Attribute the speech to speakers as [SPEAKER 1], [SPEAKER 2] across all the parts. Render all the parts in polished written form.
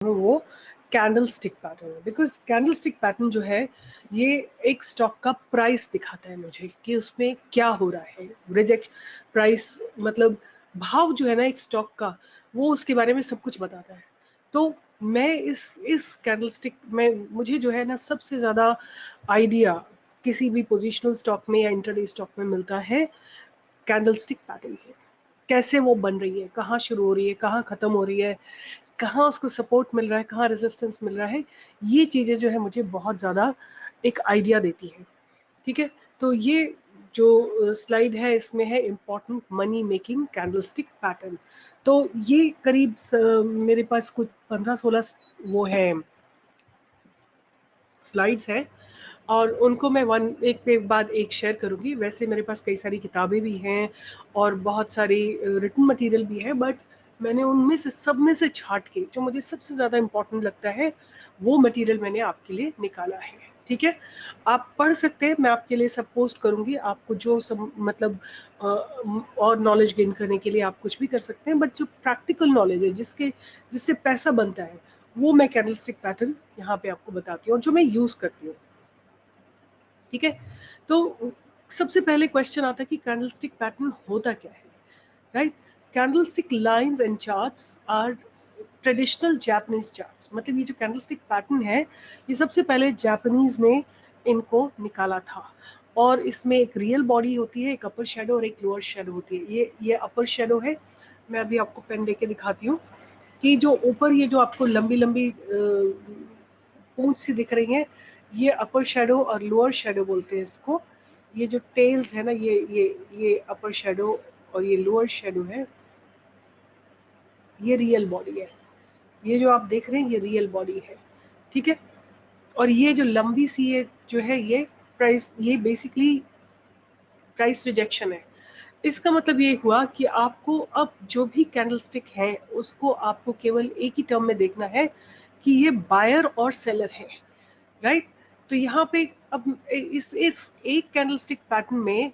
[SPEAKER 1] हूँ वो candle stick pattern है, बिकॉज कैंडल स्टिक पैटर्न जो है ये एक स्टॉक का प्राइस दिखाता है मुझे कि उसमें क्या हो रहा है। रिजेक्ट प्राइस मतलब भाव जो है ना एक स्टॉक का, वो उसके बारे में सब कुछ बताता है। तो मैं इस कैंडल स्टिक में मुझे जो है ना सबसे ज़्यादा आइडिया किसी भी पोजिशनल स्टॉक में या इंटरडे स्टॉक में मिलता है कैंडल स्टिक पैटर्न से। कैसे वो बन रही है, कहाँ शुरू हो रही है, कहाँ ख़त्म हो रही है, कहाँ उसको सपोर्ट मिल रहा है, कहाँ रेजिस्टेंस मिल रहा है, ये चीज़ें जो है मुझे बहुत ज़्यादा एक आइडिया देती हैं। ठीक है, तो ये जो स्लाइड है इसमें है important money making candlestick pattern. तो ये करीब मेरे पास कुछ 15-16 वो है स्लाइड्स हैं और उनको मैं वन एक पे बाद एक शेयर करूँगी। वैसे मेरे पास कई सारी किताबें भी हैं और बहुत सारी रिटन मटेरियल भी है, बट मैंने उनमें से सब में से छांट के जो मुझे सबसे ज़्यादा इम्पोर्टेंट लगता है वो मटेरियल मैंने आपके लिए निकाला है। ठीक है, आप पढ़ सकते हैं, मैं आपके लिए सब पोस्ट करूँगी। आपको जो सब मतलब और नॉलेज गेन करने के लिए आप कुछ भी कर सकते हैं, बट जो प्रैक्टिकल नॉलेज है जिससे पैसा बनता है वो मैं कैंडलस्टिक पैटर्न यहाँ पे आपको बताती हूँ और जो मैं यूज़ करती हूँ। ठीक है, तो सबसे पहले क्वेश्चन आता है कि कैंडलस्टिक पैटर्न होता क्या है, right? Candlestick lines and charts are traditional Japanese charts. मतलब ये जो कैंडलस्टिक पैटर्न है ये सबसे पहले जापानीज ने इनको निकाला था और इसमें एक रियल बॉडी होती है, एक अपर शेडो और एक लोअर शेडो होती है। ये अपर शेडो है। मैं अभी आपको पेन लेके दिखाती हूँ कि जो ऊपर ये जो आपको लंबी लंबी पूंछ सी दिख रही है ये अपर शेडो और लोअर शेडो बोलते हैं इसको। ये जो टेल्स है ना ये अपर शेडो और ये लोअर शेडो है, ये रियल बॉडी है। ये जो आप देख रहे हैं ये रियल बॉडी है। ठीक है, और ये जो लंबी सी ये जो है ये बेसिकली प्राइस रिजेक्शन है। इसका मतलब ये हुआ कि आपको अब जो भी कैंडलस्टिक है उसको आपको केवल एक ही टर्म में देखना है कि ये बायर और सेलर है, राइट? तो यहाँ पे अब इस एक कैंडलस्टिक पैटर्न में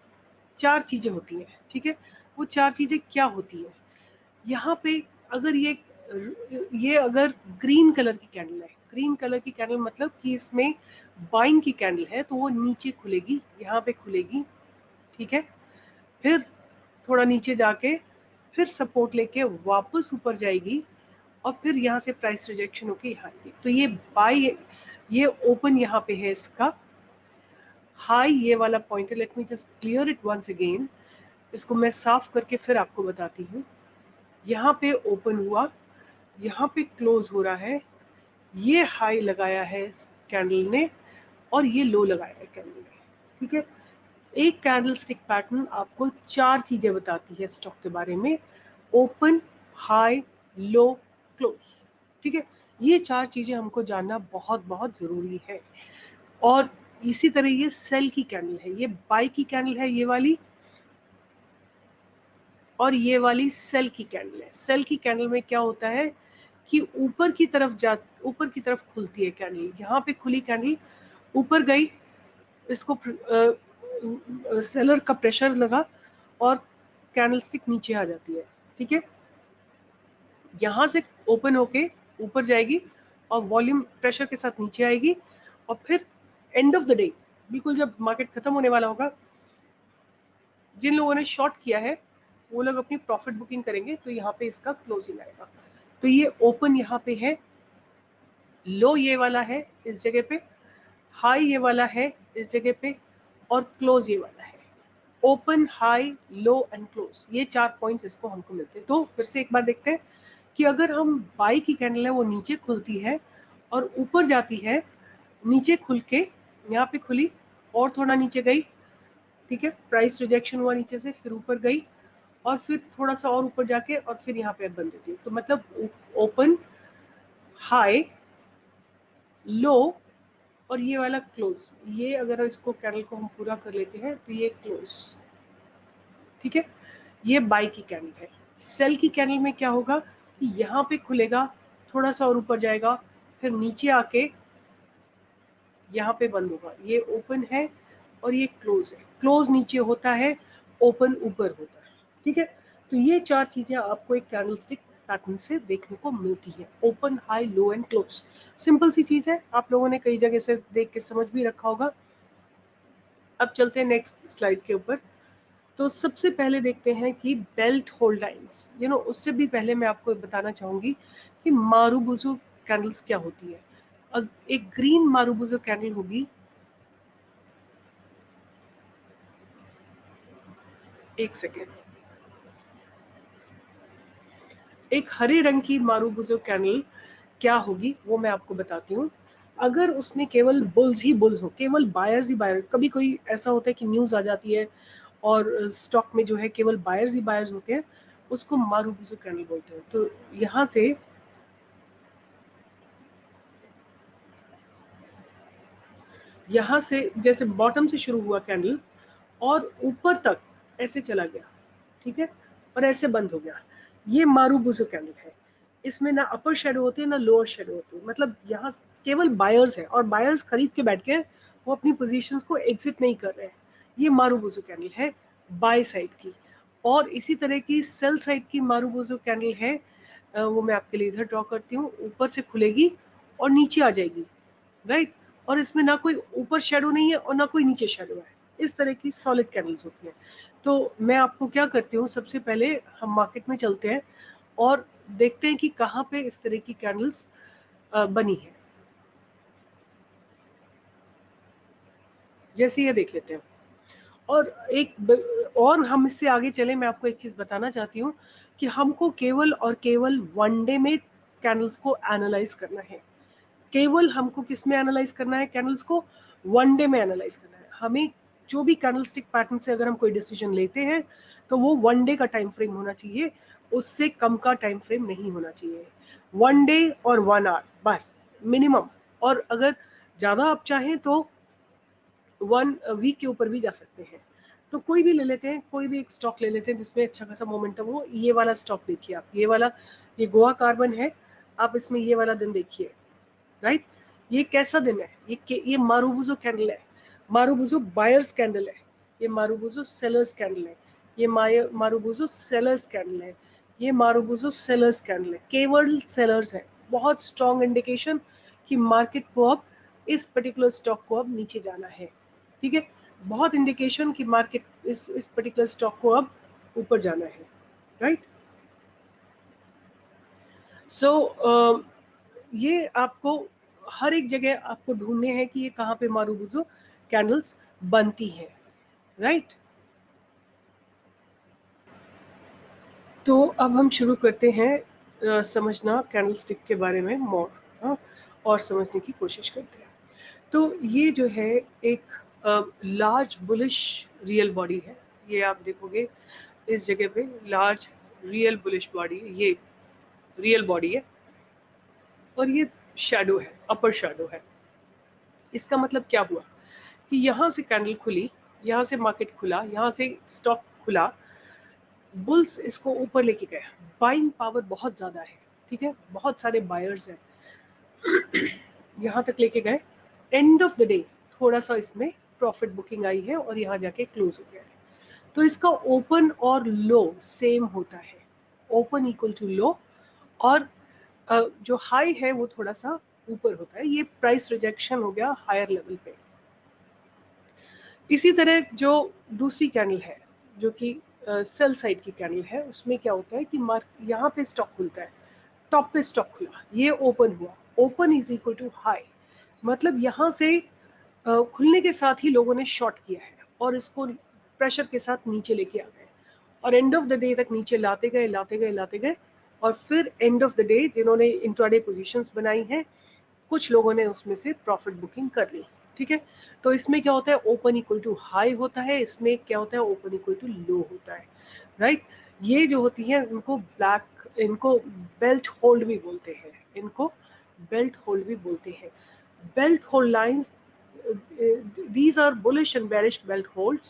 [SPEAKER 1] 4 चीजें होती हैं। ठीक है, वो 4 चीजें क्या होती हैं? यहाँ पे अगर ये अगर ग्रीन कलर की कैंडल है, ग्रीन कलर की कैंडल मतलब कि इसमें बाइंग की कैंडल है, तो वो नीचे खुलेगी, यहाँ पे खुलेगी। ठीक है, फिर थोड़ा नीचे जाके फिर सपोर्ट लेके वापस ऊपर जाएगी और फिर यहाँ से प्राइस रिजेक्शन होके यहाँ आएगी। तो ये बाई, ये ओपन यहाँ पे है इसका हाई, ये वाला पॉइंट है। Let me just clear it once again. इसको मैं साफ करके फिर आपको बताती हूँ। यहाँ पे ओपन हुआ, यहाँ पे क्लोज हो रहा है, ये हाई लगाया है कैंडल ने और ये लो लगाया है कैंडल ने। ठीक है, एक कैंडल स्टिक पैटर्न आपको 4 चीजें बताती है स्टॉक के बारे में, ओपन, हाई, लो, क्लोज। ठीक है, ये 4 चीजें हमको जानना बहुत बहुत जरूरी है। और इसी तरह ये सेल की कैंडल है, ये बाई की कैंडल है ये वाली, और ये वाली सेल की कैंडल है। सेल की कैंडल में क्या होता है कि ऊपर की तरफ खुलती है कैंडल। यहाँ पे खुली कैंडल ऊपर गई, इसको सेलर का प्रेशर लगा और कैंडलस्टिक नीचे आ जाती है। ठीक है, यहाँ से ओपन होके ऊपर जाएगी और वॉल्यूम प्रेशर के साथ नीचे आएगी और फिर एंड ऑफ द डे, बिल्कुल जब मार्केट खत्म होने वाला होगा, जिन लोगों ने शॉर्ट किया है वो लोग अपनी प्रॉफिट बुकिंग करेंगे, तो यहाँ पे इसका क्लोजिंग आएगा। तो ये ओपन यहाँ पे है, लो ये वाला है इस जगह पे, हाई ये वाला है इस जगह पे, और क्लोज ये वाला है। Open, high, low and close, ये 4 पॉइंट्स इसको हमको मिलते हैं। तो फिर से एक बार देखते हैं कि अगर हम बाई की कैंडल है वो नीचे खुलती है और ऊपर जाती है, नीचे खुल के यहाँ पे खुली और थोड़ा नीचे गई। ठीक है, प्राइस रिजेक्शन हुआ नीचे से, फिर ऊपर गई और फिर थोड़ा सा और ऊपर जाके और फिर यहाँ पे बंद होती है। तो मतलब ओपन, हाई, लो और ये वाला क्लोज। ये अगर इसको कैंडल को हम पूरा कर लेते हैं तो ये क्लोज। ठीक है, ये बाई की कैंडल है। सेल की कैंडल में क्या होगा कि यहाँ पे खुलेगा, थोड़ा सा और ऊपर जाएगा, फिर नीचे आके यहाँ पे बंद होगा। ये ओपन है और ये क्लोज है। क्लोज नीचे होता है, ओपन ऊपर होता है। ठीक है, तो ये 4 चीजें आपको एक कैंडलस्टिक पैटर्न से देखने को मिलती है। Open, high, low and close, simple सी चीज है, आप लोगों ने कई जगह से देख के समझ भी रखा होगा। अब चलते हैं नेक्स्ट स्लाइड के ऊपर। तो सबसे पहले देखते हैं कि बेल्ट होल्ड लाइंस, उससे भी पहले मैं आपको बताना चाहूंगी कि मारुबुजु कैंडल्स क्या होती है। एक ग्रीन मारुबुजु कैंडल होगी, एक सेकेंड, एक हरे रंग की मारुबुजु कैंडल क्या होगी वो मैं आपको बताती हूँ। अगर उसमें केवल बुल्स ही बुल्स हो, केवल बायर्स ही बायर, कभी कोई ऐसा होता है कि न्यूज आ जाती है और स्टॉक में जो है केवल बायर्स ही बायर्स होते हैं, उसको मारुबुजु कैंडल बोलते हैं। तो यहाँ से जैसे बॉटम से शुरू हुआ कैंडल और ऊपर तक ऐसे चला गया, ठीक है, और ऐसे बंद हो गया, ये मारुबुजु कैंडल है। इसमें ना अपर शेडो होती है ना लोअर शेडो होती है, मतलब यहाँ केवल बायर्स है और बायर्स खरीद के बैठ के वो अपनी पोजीशंस को एग्जिट नहीं कर रहे हैं। ये मारुबुजु कैंडल है बाय साइड की। और इसी तरह की सेल साइड की मारुबुजु कैंडल है, वो मैं आपके लिए इधर ड्रॉ करती हूँ। ऊपर से खुलेगी और नीचे आ जाएगी, राइट, और इसमें ना कोई ऊपर शेडो नहीं है और ना कोई नीचे शेडो है। इस तरह की सॉलिड कैंडल्स होती हैं। तो मैं आपको क्या करती हूँ, सबसे पहले हम मार्केट में चलते हैं और देखते हैं कि कहाँ पे इस तरह की कैंडल्स बनी है। जैसे ये देख लेते हैं। और और हम इससे आगे चले, मैं आपको एक चीज बताना चाहती हूँ कि हमको केवल और केवल वन डे में कैंडल्स को एनालाइज करना है। केवल हमको किस में एनालाइज करना है, कैंडल्स को वन डे में एनालाइज करना है। हमें जो भी कैंडलस्टिक पैटर्न से अगर हम कोई डिसीजन लेते हैं तो वो वन डे का टाइम फ्रेम होना चाहिए, उससे कम का टाइम फ्रेम नहीं होना चाहिए। वन डे और 1 आवर बस मिनिमम। और अगर ज्यादा आप चाहें तो 1 वीक के ऊपर भी जा सकते हैं। तो कोई भी ले लेते हैं, कोई भी एक स्टॉक ले लेते हैं जिसमें अच्छा खासा मोमेंटम हो। ये वाला स्टॉक देखिए आप, ये वाला, ये गोवा कार्बन है। आप इसमें ये वाला दिन देखिए, राइट, ये कैसा दिन है, ये मारुबुजो कैंडल है, मारुबुजो बायर्स कैंडल है, ये मारुबुजो सेलर्स कैंडल है, ये मारुबुजो सेलर्स कैंडल है, ये मारुबुजो सेलर्स कैंडल है, केवल सेलर्स है। बहुत स्ट्रॉन्ग इंडिकेशन कि मार्केट को अब इस पर्टिकुलर स्टॉक को अब नीचे जाना है, ठीक है। बहुत इंडिकेशन कि मार्केट इस पर्टिकुलर स्टॉक को अब ऊपर जाना है, राइट। सो ये आपको हर एक जगह आपको ढूंढने हैं कि ये कहाँ पे मारुबुजो कैंडल्स बनती हैं, राइट। तो अब हम शुरू करते हैं समझना कैंडलस्टिक के बारे में मोर, हाँ, और समझने की कोशिश करते हैं। तो ये जो है एक लार्ज बुलिश रियल बॉडी है। ये आप देखोगे इस जगह पे लार्ज रियल बुलिश बॉडी है, ये रियल बॉडी है और ये शैडो है, अपर शैडो है। इसका मतलब क्या हुआ कि यहाँ से कैंडल खुली, यहाँ से मार्केट खुला, यहाँ से स्टॉक खुला, बुल्स इसको ऊपर लेके गए, बाइंग पावर बहुत ज्यादा है, ठीक है, बहुत सारे बायर्स हैं, यहाँ तक लेके गए। एंड ऑफ द डे थोड़ा सा इसमें प्रॉफिट बुकिंग आई है और यहाँ जाके क्लोज हो गया है। तो इसका ओपन और लो सेम होता है, ओपन इक्वल टू लो, और जो हाई है वो थोड़ा सा ऊपर होता है। ये प्राइस रिजेक्शन हो गया हायर लेवल पे। इसी तरह जो दूसरी कैंडल है जो कि सेल साइड की कैंडल है, उसमें क्या होता है कि यहाँ पे स्टॉक खुलता है, टॉप पे स्टॉक खुला, ये ओपन हुआ, open is equal to high, मतलब यहाँ से खुलने के साथ ही लोगों ने शॉर्ट किया है और इसको प्रेशर के साथ नीचे लेके आ गए और एंड ऑफ द डे तक नीचे लाते गए लाते गए लाते गए, और फिर एंड ऑफ द डे जिन्होंने इंट्राडे पोजीशंस बनाई हैं, कुछ लोगों ने उसमें से प्रॉफिट बुकिंग कर ली, ठीक है। तो इसमें क्या होता है, ओपन इक्वल टू हाई होता है, इसमें क्या होता है, ओपन इक्वल टू लो होता है, राइट। ये जो होती है इनको बेल्ट होल्ड भी बोलते हैं, इनको बेल्ट होल्ड भी बोलते हैं। Belt hold lines, these are bullish and bearish belt holds.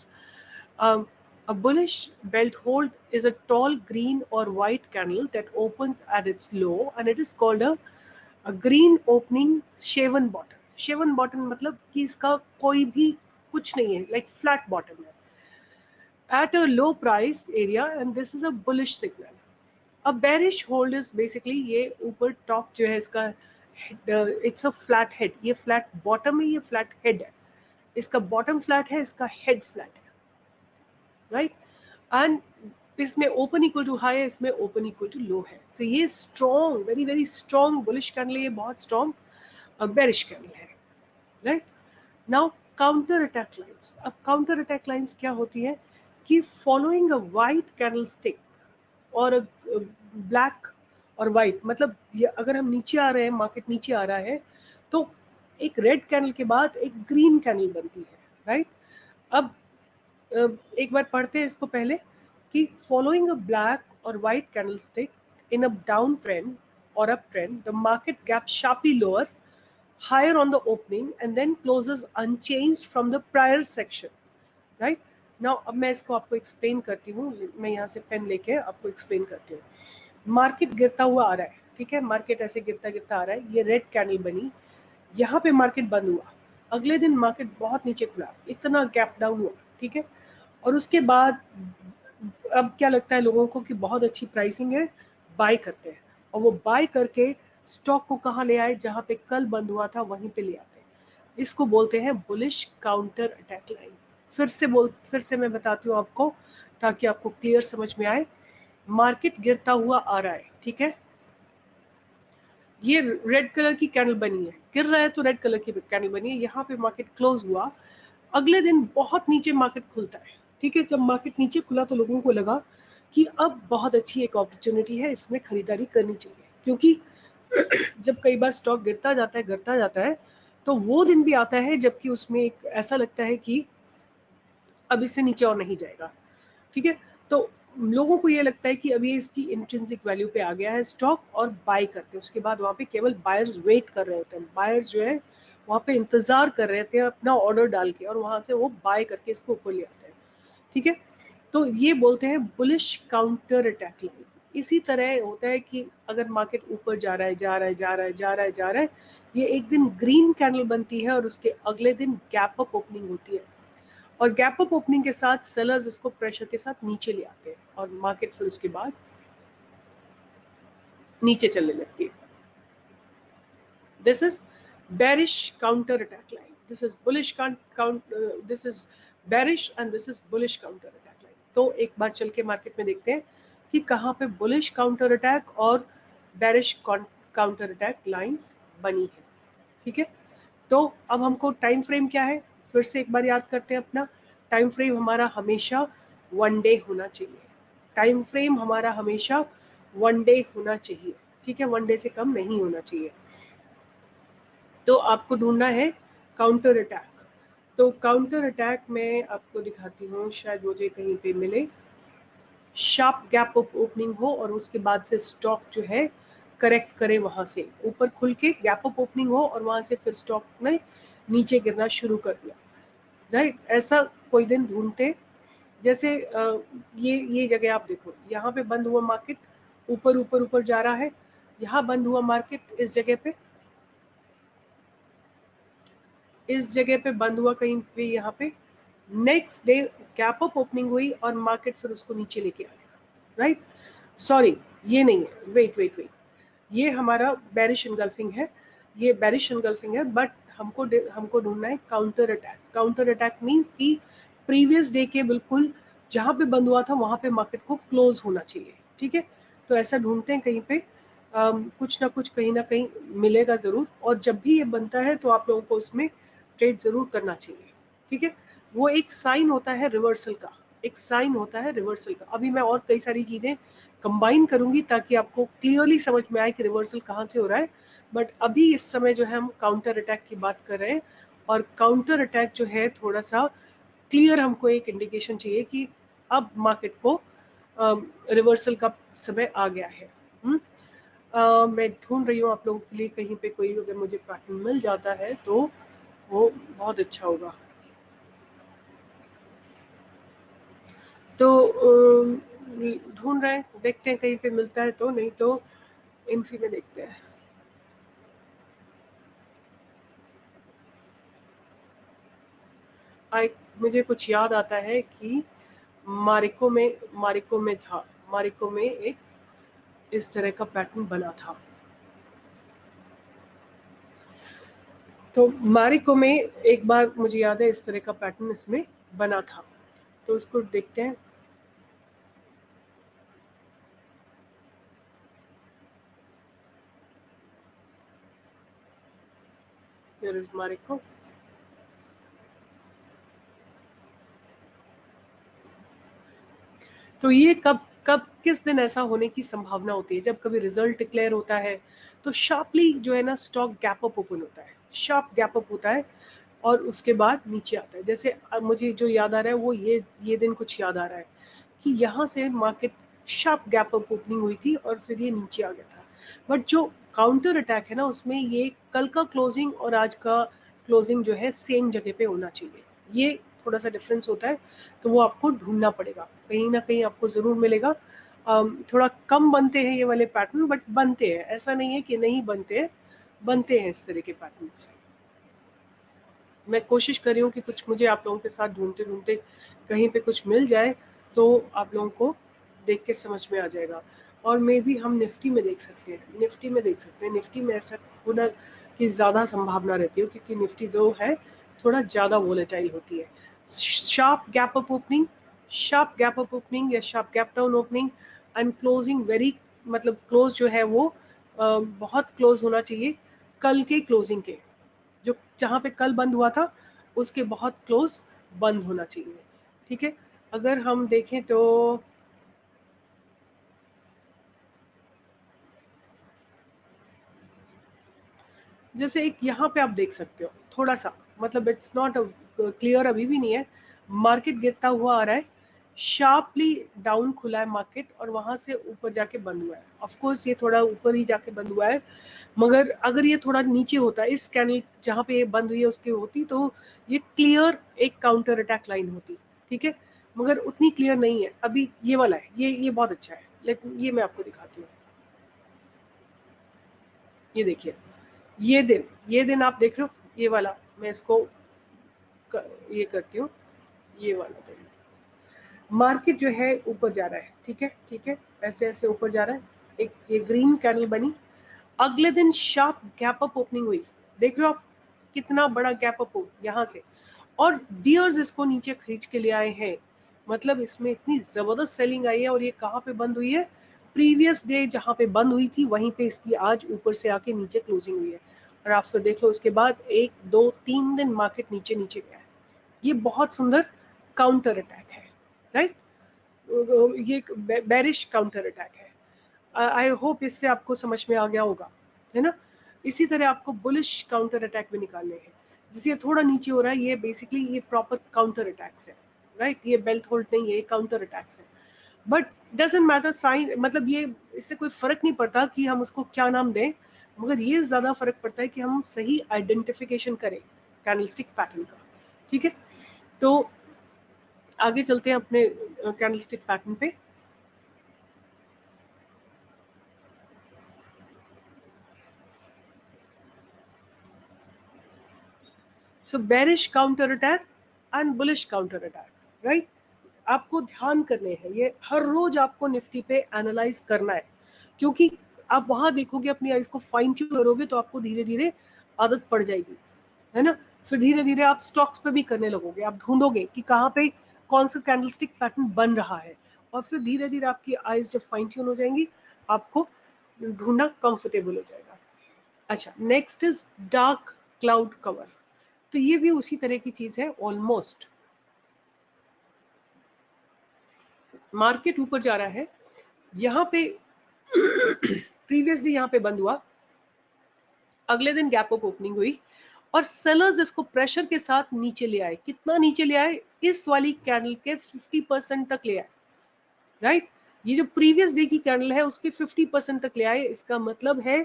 [SPEAKER 1] A bullish belt hold is a tall green or white candle that opens at its low and it is called a green opening shaven bottom. Shaven bottom मतलब कि इसका कोई भी कुछ नहीं है, like flat bottom है at a low price area and this is a bullish signal. अब बेरिश होल्ड इज बेसिकली ये ऊपर टॉप जो है इसका इट्स अ फ्लैट हेड, ये फ्लैट बॉटम है, ये फ्लैट हेड है, इसका बॉटम फ्लैट है, इसका हेड फ्लैट है, राइट। एंड इसमें ओपन इक्वल टू हाई है, इसमें ओपन इक्वल टू लो है। सो ये strong, very very strong bullish candle है, ये बहुत स्ट्रॉन्ग बेरिश कैंडल है, right. Now counter attack lines. अब काउंटर अटैक लाइंस क्या होती है कि फॉलोइंग अ वाइट कैंडल स्टिक और ब्लैक और वाइट, मतलब ये अगर हम नीचे आ रहे हैं, मार्केट नीचे आ रहा है, तो एक रेड कैंडल के बाद एक ग्रीन कैंडल बनती है, राइट। अब एक बार पढ़ते हैं इसको पहले कि फॉलोइंग अ ब्लैक और white candlestick in a down trend और up trend, the market gap sharply lower higher on the opening and then closes unchanged from the prior section, right? Now अब मैं इसको आपको explain करती हूँ, मैं यहाँ से पेन लेके आपको एक्सप्लेन करती हूँ। मार्केट गिरता हुआ आ रहा है, ठीक है, मार्केट ऐसे गिरता गिरता आ रहा है, ये रेड कैंडल बनी, यहाँ पे मार्केट बंद हुआ, अगले दिन मार्केट बहुत नीचे खुला, इतना गैप डाउन हुआ, ठीक है। और उसके बाद अब क्या लगता है लोगों को कि बहुत अच्छी प्राइसिंग है, बाय करते हैं, और वो बाय करके स्टॉक को कहाँ ले आए, जहाँ पे कल बंद हुआ था वहीं पे ले आते हैं। इसको बोलते हैं बुलिश काउंटर अटैक लाइन। फिर से मैं बताती हूँ आपको ताकि आपको क्लियर समझ में आए। मार्केट गिरता हुआ आ रहा है, ठीक है, ये रेड कलर की कैंडल बनी है, गिर रहा है तो रेड कलर की कैंडल बनी है, यहाँ पे मार्केट क्लोज हुआ, अगले दिन बहुत नीचे मार्केट खुलता है, ठीक है। जब मार्केट नीचे खुला तो लोगों को लगा कि अब बहुत अच्छी एक अपॉर्चुनिटी है, इसमें खरीदारी करनी चाहिए, क्योंकि जब कई बार स्टॉक गिरता जाता है तो वो दिन भी आता है जबकि उसमें एक ऐसा लगता है कि अब इससे नीचे और नहीं जाएगा, ठीक है। तो लोगों को ये लगता है कि अभी इसकी इंट्रिंसिक वैल्यू पे आ गया है स्टॉक, और बाय करते हैं। उसके बाद वहाँ पे केवल बायर्स वेट कर रहे होते हैं, बायर्स जो है वहाँ पे इंतजार कर रहे थे अपना ऑर्डर डाल के, और वहाँ से वो बाय करके इसको ऊपर ले आते हैं, ठीक है। तो ये बोलते हैं बुलिश काउंटर अटैक लाइन। इसी तरह होता है कि अगर मार्केट ऊपर जा रहा है, जा रहा है, जा रहा है, जा रहा है, जा रहा है, ये एक दिन ग्रीन कैंडल बनती है और उसके अगले दिन गैप अप ओपनिंग होती है, और गैप अप ओपनिंग के साथ सेलर्स इसको प्रेशर के साथ नीचे ले आते हैं, और मार्केट फिर उसके बाद नीचे चलने लगती है। This is bearish counter attack line, this is bullish this is bearish and this is bullish counter attack line। तो एक बार चल के मार्केट में देखते हैं कि कहाँ पे bullish counter attack और bearish counter attack लाइंस बनी है, ठीक है। तो अब हमको टाइम फ्रेम क्या है, फिर से एक बार याद करते हैं अपना टाइम फ्रेम हमारा हमेशा 1 डे होना चाहिए, टाइम फ्रेम हमारा हमेशा 1 डे होना चाहिए, ठीक है, 1 डे से कम नहीं होना चाहिए। तो आपको ढूंढना है काउंटर अटैक। तो काउंटर अटैक में आपको दिखाती हूँ, शायद मुझे कहीं पे मिले, शार्प गैप ओपनिंग हो और उसके बाद से स्टॉक जो है करेक्ट करे, वहां से ऊपर खुल के गैप अप ओपनिंग हो और वहां से फिर स्टॉक ने नीचे गिरना शुरू कर दिया, राइट। ऐसा कोई दिन ढूंढते, जैसे ये जगह आप देखो, यहाँ पे बंद हुआ मार्केट, ऊपर ऊपर ऊपर जा रहा है, यहाँ बंद हुआ मार्केट इस जगह पे बंद हुआ कहीं पे, यहाँ पे next day gap up opening हुई और मार्केट फिर उसको नीचे लेके आ गया, राइट। सॉरी, ये नहीं है, वेट, ये हमारा बेरिश एनगल्फिंग है, ये बेरिश एनगल्फिंग है, बट हमको ढूंढना है counter attack. Counter attack means कि प्रीवियस डे के बिल्कुल जहाँ पे बंद हुआ था वहाँ पे मार्केट को क्लोज होना चाहिए, ठीक है। तो ऐसा ढूंढते हैं कहीं पे, कुछ ना कुछ कहीं ना कहीं मिलेगा ज़रूर, और जब भी ये बनता है तो आप लोगों को उसमें ट्रेड ज़रूर करना चाहिए, ठीक है। वो एक साइन होता है रिवर्सल का, एक साइन होता है रिवर्सल का। अभी मैं और कई सारी चीज़ें कंबाइन करूंगी ताकि आपको क्लियरली समझ में आए कि रिवर्सल कहाँ से हो रहा है, बट अभी इस समय जो है हम काउंटर अटैक की बात कर रहे हैं, और काउंटर अटैक जो है थोड़ा सा क्लियर हमको एक इंडिकेशन चाहिए कि अब मार्केट को रिवर्सल का समय आ गया है। मैं ढूंढ रही हूँ आप लोगों के लिए कहीं पे कोई अगर मुझे पैटर्न मिल जाता है तो वो बहुत अच्छा होगा। तो ढूंढ रहे हैं, देखते हैं कहीं पे मिलता है तो, नहीं तो इन्फी में देखते हैं। मुझे कुछ याद आता है कि मारिको में था, मारिको में एक इस तरह का पैटर्न बना था। तो मारिको में एक बार मुझे याद है इस तरह का पैटर्न इसमें बना था, तो उसको देखते हैं। Here is Marico. तो ये कब कब किस दिन ऐसा होने की संभावना होती है? जब कभी रिजल्ट डिक्लेयर होता है तो शार्पली जो है ना स्टॉक गैप अप ओपन होता है, शार्प गैप अप होता है और उसके बाद नीचे आता है। जैसे अब मुझे जो याद आ रहा है वो ये दिन कुछ याद आ रहा है कि यहाँ से market sharp gap up opening हुई थी और फिर ये नीचे आ गया था। बट जो काउंटर अटैक है ना उसमें ये कल का क्लोजिंग और आज का क्लोजिंग जो है सेम जगह पे होना चाहिए। ये थोड़ा सा डिफरेंस होता है, तो वो आपको ढूंढना पड़ेगा, कहीं ना कहीं आपको जरूर मिलेगा। थोड़ा कम बनते हैं ये वाले पैटर्न, बट बनते हैं, ऐसा नहीं है कि नहीं बनते हैं, बनते हैं इस तरह के पैटर्न्स। मैं कोशिश कर रही हूँ कि कुछ मुझे आप लोगों के साथ ढूंढते ढूंढते कहीं पे कुछ मिल जाए तो आप लोगों को देख के समझ में आ जाएगा। और मे भी हम निफ्टी में देख सकते हैं, निफ्टी में देख सकते हैं। निफ्टी में ऐसा होना की ज़्यादा संभावना रहती है क्योंकि निफ्टी जो है थोड़ा ज़्यादा वोलेटाइल होती है। Sharp gap up opening, sharp gap up opening या sharp gap down opening and closing very, मतलब क्लोज जो है वो बहुत क्लोज होना चाहिए कल के क्लोजिंग के, जो जहाँ पे कल बंद हुआ था उसके बहुत क्लोज बंद होना चाहिए। ठीक है, अगर हम देखें तो जैसे एक यहाँ पे आप देख सकते हो थोड़ा सा, मतलब इट्स नॉट क्लियर, अभी भी नहीं है। मार्केट गिरता हुआ आ रहा है, शार्पली डाउन खुला है मार्केट और वहां से ऊपर जाके बंद हुआ है। ऑफ कोर्स ये थोड़ा ऊपर ही जाके बंद हुआ है, मगर अगर ये थोड़ा नीचे होता, इस कैंडल जहाँ पे ये बंद हुई है उसकी होती, तो ये क्लियर एक काउंटर अटैक लाइन होती। ठीक है, मगर उतनी क्लियर नहीं है। अभी ये वाला है, ये बहुत अच्छा है, लेकिन ये मैं आपको दिखाती हूँ। ये देखिए, ये दिन आप देख रहे हो, ये वाला मैं इसको ये करती हूँ, ये वाला दिन मार्केट जो है ऊपर जा रहा है। ठीक है, ठीक है, ऐसे ऐसे ऊपर जा रहा है, एक ये ग्रीन कैंडल बनी, अगले दिन शार्प गैप अप ओपनिंग हुई। देख रहे हो आप कितना बड़ा गैप अप हो यहाँ से, और बियर्स इसको नीचे खींच के ले आए हैं। मतलब इसमें इतनी जबरदस्त सेलिंग आई है। और ये कहाँ पे बंद हुई है? प्रीवियस डे जहाँ पे बंद हुई थी वहीं पे इसकी आज ऊपर से आके नीचे क्लोजिंग हुई है। और आप फिर देख लो उसके बाद 1 2 3 दिन मार्केट नीचे नीचे गया है। ये बहुत सुंदर काउंटर अटैक है, राइट? ये एक बेरिश काउंटर अटैक है। आई होप इससे आपको समझ में आ गया होगा, है ना? इसी तरह आपको बुलिश काउंटर अटैक भी निकालने हैं। जैसे ये थोड़ा नीचे हो रहा है, ये बेसिकली ये प्रॉपर काउंटर अटैक्स है, राइट? ये बेल्ट होल्ड नहीं है, ये काउंटर अटैक्स है। बट डजेंट मैटर साइन, मतलब ये इससे कोई फर्क नहीं पड़ता कि हम उसको क्या नाम दें, मगर ये ज्यादा फर्क पड़ता है कि हम सही आइडेंटिफिकेशन करें कैंडलस्टिक पैटर्न का। ठीक है, तो आगे चलते हैं अपने कैंडलस्टिक पैटर्न पे। So bearish counter attack and bullish counter attack, right? आपको ध्यान करने हैं, ये हर रोज आपको निफ्टी पे एनालाइज करना है, क्योंकि आप वहां देखोगे, अपनी आइज को फाइन ट्यून करोगे तो आपको धीरे धीरे आदत पड़ जाएगी, है ना? फिर धीरे धीरे आप स्टॉक्स पे भी करने लगोगे, आप ढूंढोगे कि कहाँ पे कौन सा कैंडलस्टिक पैटर्न बन रहा है, और फिर धीरे धीरे आपकी आइज जब फाइन ट्यून हो जाएंगी, आपको ढूंढना कंफर्टेबल हो जाएगा। अच्छा, next is dark cloud cover. तो ये भी उसी तरह की चीज है ऑलमोस्ट। मार्केट ऊपर जा रहा है, यहाँ पे प्रीवियस डे यहाँ पे बंद हुआ, अगले दिन गैप अप ओपनिंग हुई और सेलर्स इसको प्रेशर के साथ नीचे ले आए। कितना नीचे ले आए? इस वाली कैंडल के 50% तक ले आए, राइट? ये जो प्रीवियस डे की कैंडल है उसके 50% तक ले आए। इसका मतलब है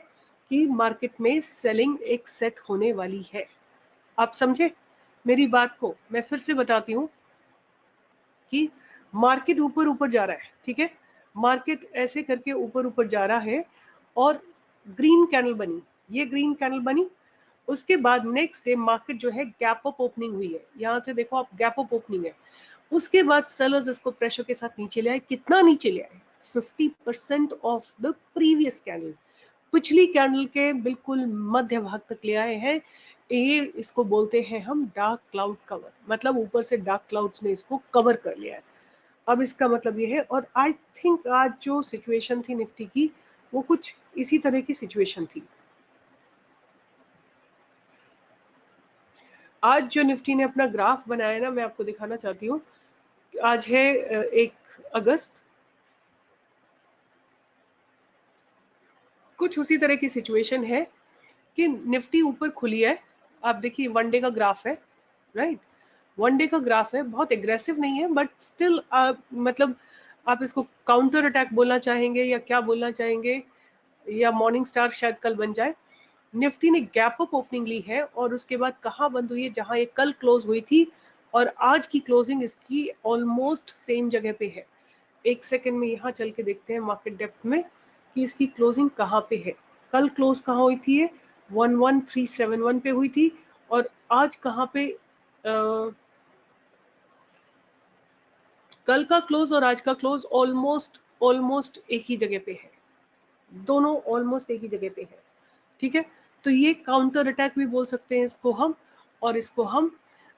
[SPEAKER 1] कि मार्केट में सेलिंग एक सेट होने वाली है। आप समझे मेरी बात को? मैं फिर से बताती हूँ कि मार्केट ऊपर ऊपर जा रहा है, ठीक है? मार्केट ऐसे करके ऊपर ऊपर जा रहा है और ग्रीन कैंडल बनी, ये ग्रीन कैंडल बनी। उसके बाद नेक्स्ट डे मार्केट जो है गैप अप ओपनिंग हुई है, यहाँ से देखो आप गैप अप ओपनिंग है। उसके बाद सेलर्स इसको प्रेशर के साथ नीचे ले आए। कितना नीचे ले आए? 50% ऑफ द प्रीवियस कैंडल, पिछली कैंडल के बिल्कुल मध्य भाग तक ले आए हैं। ये इसको बोलते हैं हम डार्क क्लाउड कवर, मतलब ऊपर से डार्क क्लाउड्स ने इसको कवर कर लिया है। अब इसका मतलब ये है, और आई थिंक आज जो सिचुएशन थी निफ्टी की वो कुछ इसी तरह की सिचुएशन थी। आज जो निफ्टी ने अपना ग्राफ बनाया ना, मैं आपको दिखाना चाहती हूँ। आज है 1 अगस्त, कुछ उसी तरह की सिचुएशन है कि निफ्टी ऊपर खुली है। आप देखिए वन डे का ग्राफ है, राइट, वन डे का ग्राफ है, बहुत एग्रेसिव नहीं है, बट स्टिल मतलब आप इसको काउंटर अटैक बोलना चाहेंगे या क्या बोलना चाहेंगे, या मॉर्निंग स्टार शायद कल बन जाए। निफ्टी ने गैप अप ओपनिंग ली है और उसके बाद कहाँ बंद हुई है, जहां ये कल क्लोज हुई थी, और आज की क्लोजिंग इसकी ऑलमोस्ट सेम जगह पे है। एक सेकंड में यहाँ चल के देखते हैं मार्केट डेप्थ में कि इसकी क्लोजिंग कहाँ पे है। कल क्लोज कहाँ हुई थी, ये 11371 पे हुई थी, और आज कहाँ पे कल का क्लोज और आज का क्लोज ऑलमोस्ट एक ही जगह पे है, दोनों ऑलमोस्ट एक ही जगह पे है। ठीक है, तो ये काउंटर अटैक भी बोल सकते हैं इसको हम, और इसको हम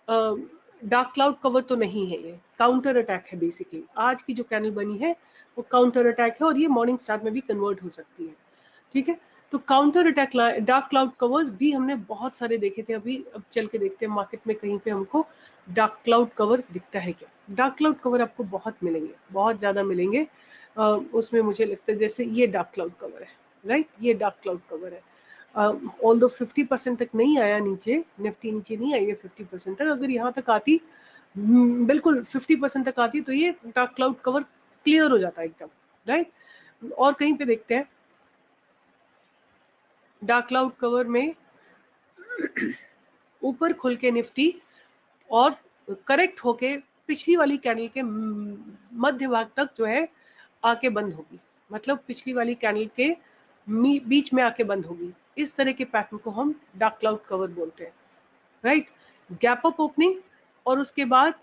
[SPEAKER 1] डार्क क्लाउड कवर तो नहीं है, ये काउंटर अटैक है बेसिकली। आज की जो कैंडल बनी है वो काउंटर अटैक है, और ये मॉर्निंग स्टार में भी कन्वर्ट हो सकती है। ठीक है, तो counter attack dark cloud covers भी हमने बहुत सारे देखे थे। अभी अब चल के देखते हैं मार्केट में कहीं पे हमको डार्क क्लाउड कवर दिखता है क्या। डार्क क्लाउड कवर आपको बहुत मिलेंगे, बहुत ज्यादा मिलेंगे। उसमें मुझे लगता है जैसे ये डार्क क्लाउड कवर है, राइट, ये डार्क क्लाउड कवर है। ऑल्दो 50% तक नहीं आया नीचे, निफ्टी नीचे नहीं आई है 50% तक। अगर यहाँ तक आती, बिल्कुल 50% तक आती, तो ये डार्क क्लाउड कवर क्लियर हो जाता है एकदम, राइट। और कहीं पे देखते हैं डार्क क्लाउड कवर में ऊपर खुल के निफ्टी और करेक्ट होके पिछली वाली कैंडल के मध्य भाग तक जो है आके बंद होगी, मतलब पिछली वाली कैंडल के बीच में आके बंद होगी। इस तरह के पैटर्न को हम डार्क क्लाउड कवर बोलते हैं, राइट। गैप अप ओपनिंग और उसके बाद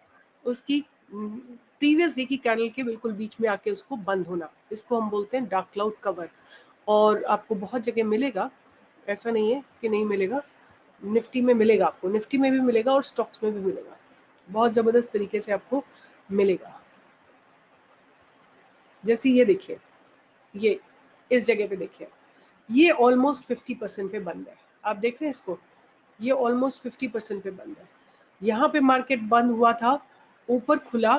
[SPEAKER 1] उसकी प्रीवियस डे की कैंडल के बिल्कुल बीच में आके उसको बंद होना, इसको हम बोलते हैं डार्क क्लाउड कवर। और आपको बहुत जगह मिलेगा, ऐसा नहीं है कि नहीं मिलेगा, निफ्टी में मिलेगा, आपको निफ्टी में भी मिलेगा और स्टॉक्स में भी मिलेगा, बहुत जबरदस्त तरीके से आपको मिलेगा। जैसे ये देखिए, ये इस जगह पे देखिए, ये ऑलमोस्ट 50% पे बंद है। आप देख रहे हैं इसको, ये ऑलमोस्ट 50% पे बंद है। यहाँ पे मार्केट बंद हुआ था, ऊपर खुला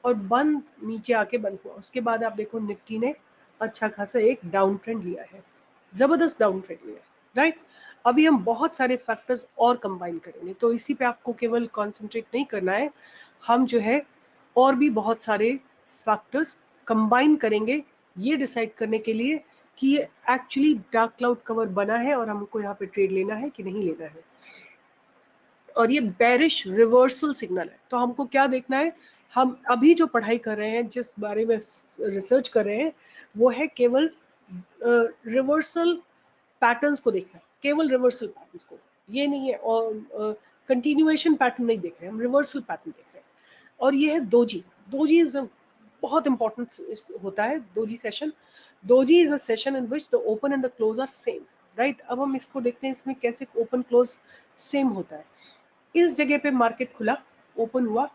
[SPEAKER 1] और बंद नीचे आके बंद हुआ। उसके बाद आप देखो निफ्टी ने अच्छा खासा एक डाउन ट्रेंड लिया है, जबरदस्त डाउन ट्रेंड लिया है, राइट। अभी हम बहुत सारे फैक्टर्स और कंबाइन करेंगे, तो इसी पे आपको केवल कॉन्सेंट्रेट नहीं करना है, हम जो है और भी बहुत सारे फैक्टर्स कंबाइन करेंगे ये डिसाइड करने के लिए कि ये एक्चुअली डार्क क्लाउड कवर बना है और हमको यहाँ पे ट्रेड लेना है कि नहीं लेना है। और ये बेरिश रिवर्सल सिग्नल है, तो हमको क्या देखना है, हम अभी जो पढ़ाई कर रहे हैं, जिस बारे में रिसर्च कर रहे हैं, वो है केवल रिवर्सल पैटर्न्स को देखना है, केवल रिवर्सल पैटर्न्स को, ये नहीं है, और कंटिन्यूएशन पैटर्न नहीं देख रहे हैं, हम रिवर्सल पैटर्न देख रहे हैं। और ये है दोजी। दोजी इज बहुत इंपॉर्टेंट होता है doji session. Doji is a session in which the open and the close are same, right. अब हम इसको देखते हैं इसमें कैसे ओपन क्लोज सेम होता है। इस जगह पे मार्केट खुला, ओपन हुआ,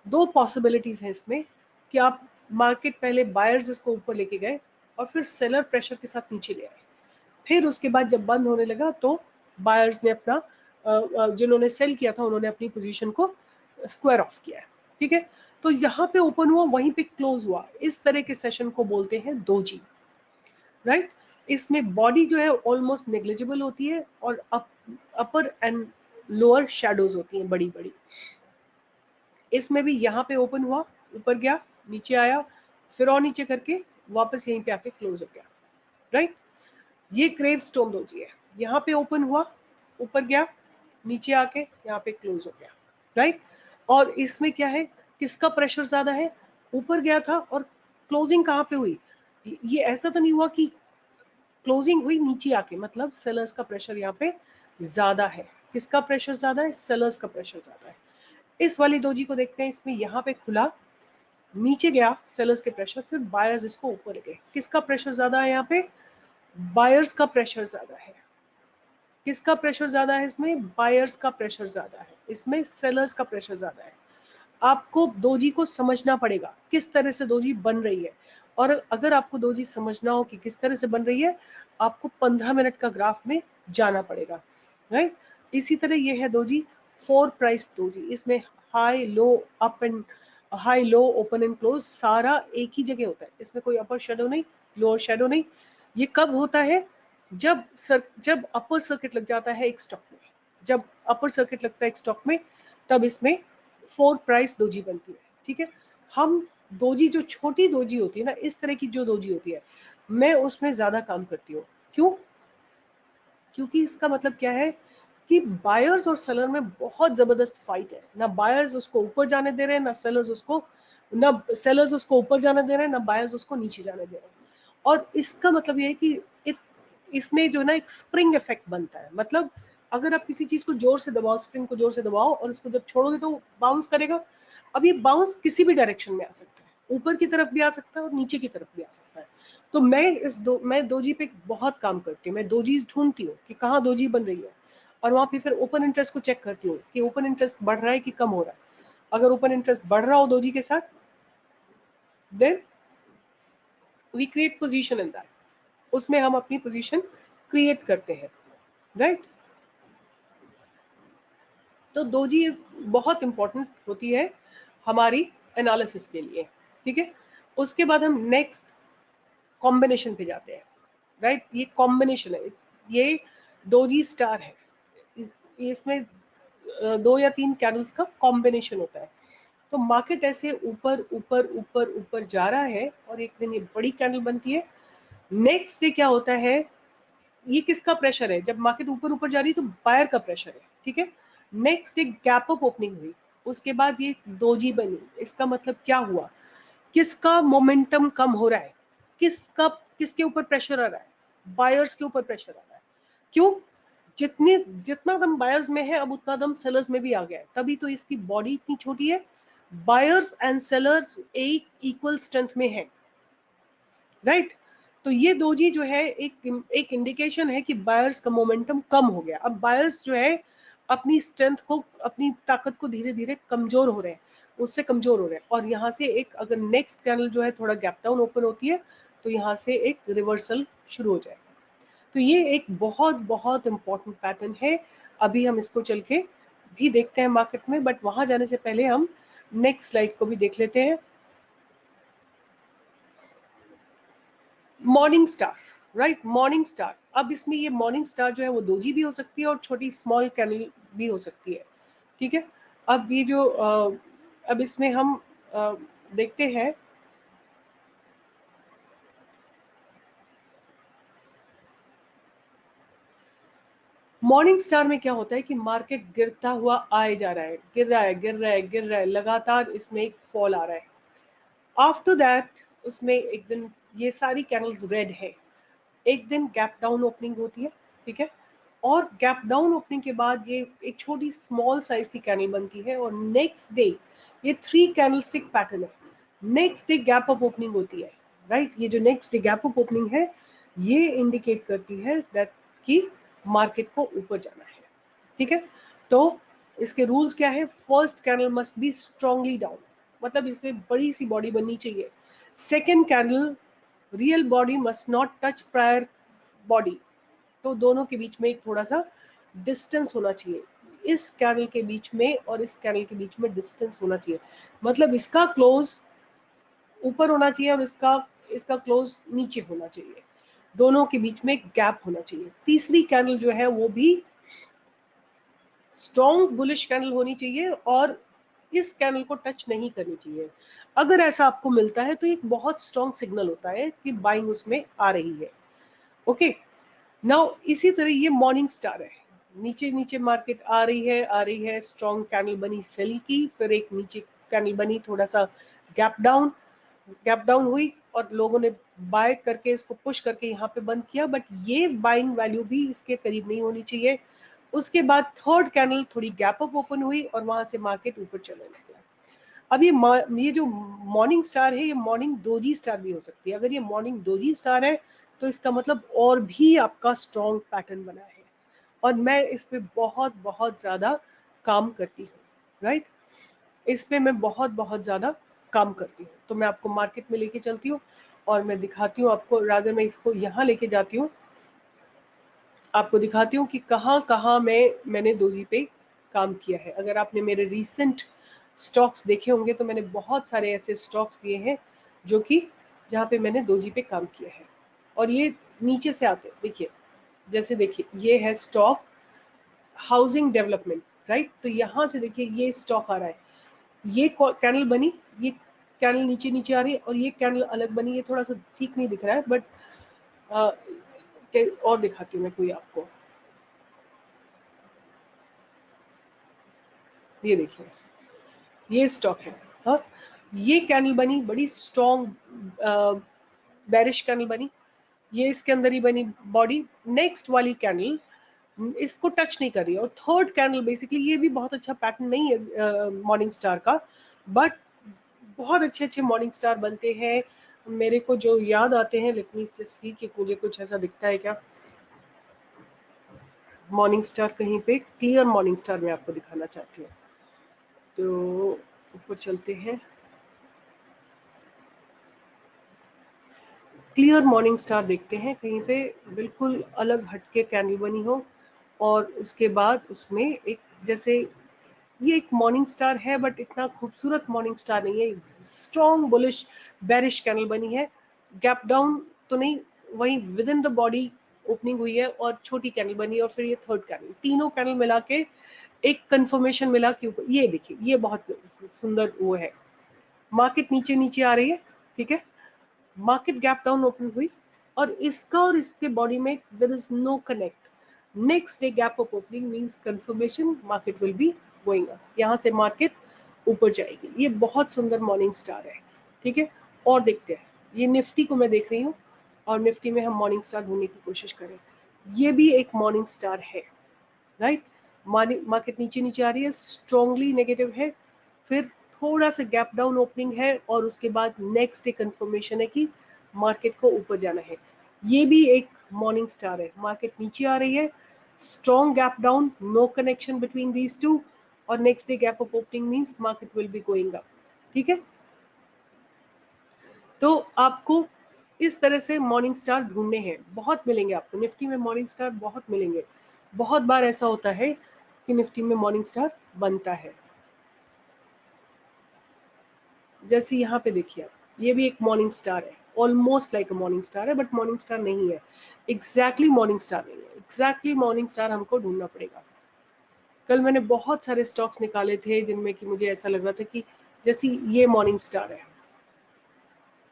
[SPEAKER 1] दो पॉसिबिलिटीज हैं इसमें कि आप मार्केट पहले बायर्स इसको ऊपर लेके गए और फिर सेलर प्रेशर के साथ नीचे ले आए, फिर उसके बाद जब बंद होने लगा तो बायर्स ने अपना जिन्होंने सेल किया था उन्होंने अपनी पोजीशन को स्क्वायर ऑफ किया है, ठीक है। तो यहाँ पे ओपन हुआ, वहीं पे क्लोज हुआ, इस तरह के सेशन को बोलते हैं दोजी, राइट। इसमें बॉडी जो है ऑलमोस्ट नेग्लिजिबल होती है और अपर एंड लोअर शैडोज होती हैं बड़ी बड़ी। इसमें भी यहाँ पे ओपन हुआ, ऊपर गया, नीचे आया, फिर और नीचे करके वापस यहीं पे आके क्लोज हो गया, राइट। ये क्रेव स्टोन दोजी है, यहाँ पे ओपन हुआ, ऊपर गया, नीचे आके यहाँ पे क्लोज हो गया, राइट। और इसमें क्या है, किसका प्रेशर ज्यादा है, ऊपर गया था और क्लोजिंग कहाँ पे हुई, ये ऐसा तो नहीं हुआ कि क्लोजिंग हुई नीचे आके, मतलब सेलर्स का प्रेशर यहाँ पे ज्यादा है। किसका प्रेशर ज्यादा है, सेलर्स का प्रेशर ज्यादा है। इस वाली दोजी को देखते हैं, इसमें यहाँ पे खुला, नीचे गया सेलर्स के प्रेशर, फिर बायर्स इसको ऊपर ले गए। किसका प्रेशर ज्यादा है यहाँ पे? बायर्स का प्रेशर ज्यादा है। किसका प्रेशर ज्यादा है इसमें? बायर्स का प्रेशर ज्यादा है, इसमें सेलर्स का प्रेशर ज्यादा है। आपको दोजी को समझना पड़ेगा किस तरह से दोजी बन रही है, और अगर आपको दोजी समझना हो कि किस तरह से बन रही है, आपको 15 मिनट का ग्राफ में जाना पड़ेगा, राइट। इसी तरह ये है दोजी 4 प्राइस दोजी, इसमें high low up and high low open and close सारा एक ही जगह होता है, इसमें कोई अपर शेडो नहीं, लोअर शेडो नहीं। ये कब होता है? जब अपर सर्किट लग जाता है एक स्टॉक में, जब अपर सर्किट लगता है एक स्टॉक में, तब इसमें 4 प्राइस दोजी बनती है, ठीक है। हम दोजी जो छोटी दोजी होती है ना, इस तरह की जो दोजी होती है, मैं उसमें ज्यादा काम करती हूँ। क्यों? क्योंकि इसका मतलब क्या है कि बायर्स और सेलर में बहुत जबरदस्त फाइट है, ना बायर्स उसको ऊपर जाने दे रहे हैं, ना सेलर्स उसको ऊपर जाने दे रहे हैं, ना बायर्स उसको नीचे जाने दे रहे हैं। और इसका मतलब ये है कि इसमें जो ना एक स्प्रिंग इफेक्ट बनता है, मतलब अगर आप किसी चीज को जोर से दबाओ, स्प्रिंग को जोर से दबाओ और इसको जब छोड़ोगे तो बाउंस करेगा। अब ये बाउंस किसी भी डायरेक्शन में आ सकता है, ऊपर की तरफ भी आ सकता है और नीचे की तरफ भी आ सकता है। तो मैं दोजी पे बहुत काम करती हूँ, मैं दोजी ढूंढती हूँ कि कहाँ दोजी बन रही है, और वहां पे फिर ओपन इंटरेस्ट को चेक करती हूँ कि ओपन इंटरेस्ट बढ़ रहा है कि कम हो रहा है। अगर ओपन इंटरेस्ट बढ़ रहा हो दोजी के साथ, then we create position in that, उसमें हम अपनी पोजीशन क्रिएट करते हैं, राइट। तो दोजी इज बहुत इंपॉर्टेंट होती है हमारी एनालिसिस के लिए, ठीक है। उसके बाद हम नेक्स्ट कॉम्बिनेशन पे जाते हैं, राइट। ये कॉम्बिनेशन है, ये दोजी स्टार है, इसमें 2 या 3 कैंडल्स का कॉम्बिनेशन होता है। तो मार्केट ऐसे ऊपर ऊपर ऊपर ऊपर जा रहा है और एक दिन ये बड़ी कैंडल बनती है। नेक्स्ट डे क्या होता है? ये किसका प्रेशर है? जब मार्केट ऊपर ऊपर जा रही है तो बायर का प्रेशर है, ठीक है। नेक्स्ट एक गैप अप ओपनिंग हुई, उसके बाद ये दोजी बनी। इसका मतलब क्या हुआ? किसका मोमेंटम कम हो रहा है? किसके ऊपर प्रेशर आ रहा है? बायर्स के ऊपर प्रेशर आ रहा है। क्यों? जितना दम बायर्स में है, अब उतना दम सेलर्स में भी आ गया है, तभी तो इसकी बॉडी इतनी छोटी है। बायर्स एंड सेलर्स एक इक्वल स्ट्रेंथ में है, राइट। तो ये दोजी जो है एक इंडिकेशन है कि बायर्स का मोमेंटम कम हो गया। अब बायर्स जो है अपनी स्ट्रेंथ को, अपनी ताकत को धीरे धीरे कमजोर हो रहे हैं, उससे कमजोर हो रहे हैं। और यहाँ से एक अगर नेक्स्ट कैंडल जो है थोड़ा गैप डाउन ओपन होती है, तो यहाँ से एक रिवर्सल शुरू हो जाएगा। तो ये एक बहुत बहुत इंपॉर्टेंट पैटर्न है। अभी हम इसको चल के भी देखते हैं मार्केट में, बट वहां जाने से पहले हम नेक्स्ट स्लाइड को भी देख लेते हैं। Morning star, right, morning star. अब इसमें ये मॉर्निंग स्टार जो है वो दोजी भी हो सकती है और छोटी स्मॉल कैंडल भी हो सकती है, ठीक है। अब ये जो अब इसमें हम देखते हैं मॉर्निंग स्टार में क्या होता है कि मार्केट गिरता हुआ आए जा रहा है, गिर रहा है, गिर रहा है, गिर रहा है, लगातार इसमें एक फॉल आ रहा है। आफ्टर दैट उसमें एक दिन ये सारी कैंडल्स रेड है, एक दिन गैप डाउन ओपनिंग होती है, ठीक है। और गैप डाउन ओपनिंग के बाद ये एक छोटी स्मॉल साइज की कैंडल बनती है और नेक्स्ट डे ये 3 कैंडलस्टिक पैटर्न है। Next day gap up opening होती है, राइट। ये जो next day gap up opening है, ये इंडिकेट करती है दैट कि मार्केट को ऊपर जाना है, ठीक है। तो इसके रूल्स क्या है? First candle must be strongly down, मतलब इसमें बड़ी सी बॉडी बननी चाहिए। Second candle real body must not touch prior body, तो दोनों के बीच में एक थोड़ा सा डिस्टेंस होना चाहिए। इस कैंडल के बीच में और इस कैंडल के बीच में डिस्टेंस होना चाहिए, मतलब इसका क्लोज ऊपर होना चाहिए और इसका इसका क्लोज नीचे होना चाहिए, दोनों के बीच में गैप होना चाहिए। तीसरी कैंडल जो है वो भी स्ट्रॉन्ग बुलिश कैंडल होनी चाहिए और इस कैंडल को टच नहीं करनी चाहिए। अगर ऐसा आपको मिलता है तो एक बहुत स्ट्रॉन्ग सिग्नल होता है कि बाइंग उसमें आ रही है, ओके। नाउ इसी तरह ये मॉर्निंग स्टार है, नीचे नीचे मार्केट आ रही है, स्ट्रॉन्ग कैंडल बनी सेल की, फिर एक नीचे कैंडल बनी, थोड़ा सा गैप डाउन हुई और लोगों ने बाय करके इसको पुश करके यहाँ पे बंद किया, बट ये बाइंग वैल्यू भी इसके करीब नहीं होनी चाहिए। उसके बाद थर्ड कैंडल थोड़ी गैप अप ओपन हुई और वहां से मार्केट ऊपर चलने लगा। अब ये जो मॉर्निंग स्टार है, ये मॉर्निंग डोजी स्टार भी हो सकती है। अगर ये मॉर्निंग डोजी स्टार है तो इसका मतलब और भी आपका स्ट्रॉन्ग पैटर्न बना है, और मैं इस पे बहुत बहुत ज्यादा काम करती हूँ, राइट। इस पे मैं बहुत बहुत ज्यादा काम करती हूँ। तो मैं आपको मार्केट में लेके चलती हूँ और मैं दिखाती हूँ आपको, रादर मैं इसको यहाँ लेके जाती हूँ, आपको दिखाती हूँ कि कहाँ कहाँ मैंने डोजी पे काम किया है। अगर आपने मेरे रीसेंट स्टॉक्स देखे होंगे तो मैंने बहुत सारे ऐसे स्टॉक्स दिए हैं जो कि जहाँ पे मैंने डोजी पे काम किया है। और ये नीचे से आते हैं, देखिए, जैसे देखिए ये है स्टॉक हाउसिंग डेवलपमेंट, राइट। तो यहाँ से देखिए ये स्टॉक आ रहा है, ये कैंडल बनी, ये कैंडल नीचे नीचे आ रही है, और ये कैंडल अलग बनी। ये थोड़ा सा ठीक नहीं दिख रहा है, बट और दिखाती हूँ मैं कोई आपको। ये देखिए ये स्टॉक है, हाँ। ये कैंडल बनी, बड़ी स्ट्रॉन्ग बेरिश कैंडल बनी, ये इसके अंदर ही बनी बॉडी। नेक्स्ट वाली कैंडल इसको टच नहीं कर रही है, और थर्ड कैंडल बेसिकली ये भी बहुत अच्छा पैटर्न नहीं है मॉर्निंग स्टार का, बट बहुत अच्छे अच्छे मॉर्निंग स्टार बनते हैं। मेरे को जो याद आते हैं, लेट मी जस्ट सी कि मुझे कुछ ऐसा दिखता है क्या मॉर्निंग स्टार कहीं पे। क्लियर मॉर्निंग स्टार मैं आपको दिखाना चाहती हूँ, तो ऊपर चलते हैं। क्लियर मॉर्निंग स्टार देखते हैं कहीं पे बिल्कुल अलग हटके कैंडल बनी हो, और उसके बाद उसमें एक, जैसे ये एक मॉर्निंग स्टार है बट इतना खूबसूरत मॉर्निंग स्टार नहीं है, स्ट्रॉन्ग बुलिश बेरिश कैंडल बनी है। गैप डाउन तो नहीं, वही with in the body opening हुई है, और छोटी कैंडल बनी, और फिर ये थर्ड कैंडल, तीनों कैंडल मिला के एक कंफर्मेशन मिला कि ऊपर। ये देखिए ये बहुत सुंदर वो है। मार्केट नीचे नीचे आ रही है, ठीक है, मार्केट गैप डाउन ओपन हुई, और इसका और इसके बॉडी में there is no connect. Next day gap up opening means confirmation market will be going up, यहाँ से मार्केट ऊपर जाएगी। ये बहुत सुंदर मॉर्निंग स्टार है, ठीक है। और देखते हैं, ये निफ्टी को मैं देख रही हूँ, और निफ्टी में हम मॉर्निंग स्टार ढूंढने की कोशिश करें। ये भी एक मॉर्निंग स्टार है, राइट। मार्केट नीचे नीचे आ रही है, स्ट्रॉन्गली नेगेटिव है, फिर थोड़ा सा गैप डाउन ओपनिंग है, और उसके बाद नेक्स्ट डे कंफर्मेशन है कि मार्केट को ऊपर जाना है। ये भी एक मॉर्निंग स्टार है। मार्केट नीचे आ रही है, strong gap down, no connection between these two, और next day gap up opening means market will be going up, ठीक है। तो आपको इस तरह से मॉर्निंग स्टार ढूंढने हैं, बहुत मिलेंगे आपको निफ्टी में मॉर्निंग स्टार, बहुत मिलेंगे। बहुत बार ऐसा होता है कि निफ्टी में मॉर्निंग स्टार बनता है। जैसे यहाँ पे देखिए आप, ये भी एक मॉर्निंग स्टार है, almost like a morning star है, बट मॉर्निंग स्टार नहीं है, एग्जैक्टली मॉर्निंग स्टार नहीं है। एग्जैक्टली मॉर्निंग स्टार हमको ढूंढना पड़ेगा। कल मैंने बहुत सारे स्टॉक्स निकाले थे जिनमें कि मुझे ऐसा लग रहा था कि जैसे ये मॉर्निंग स्टार है,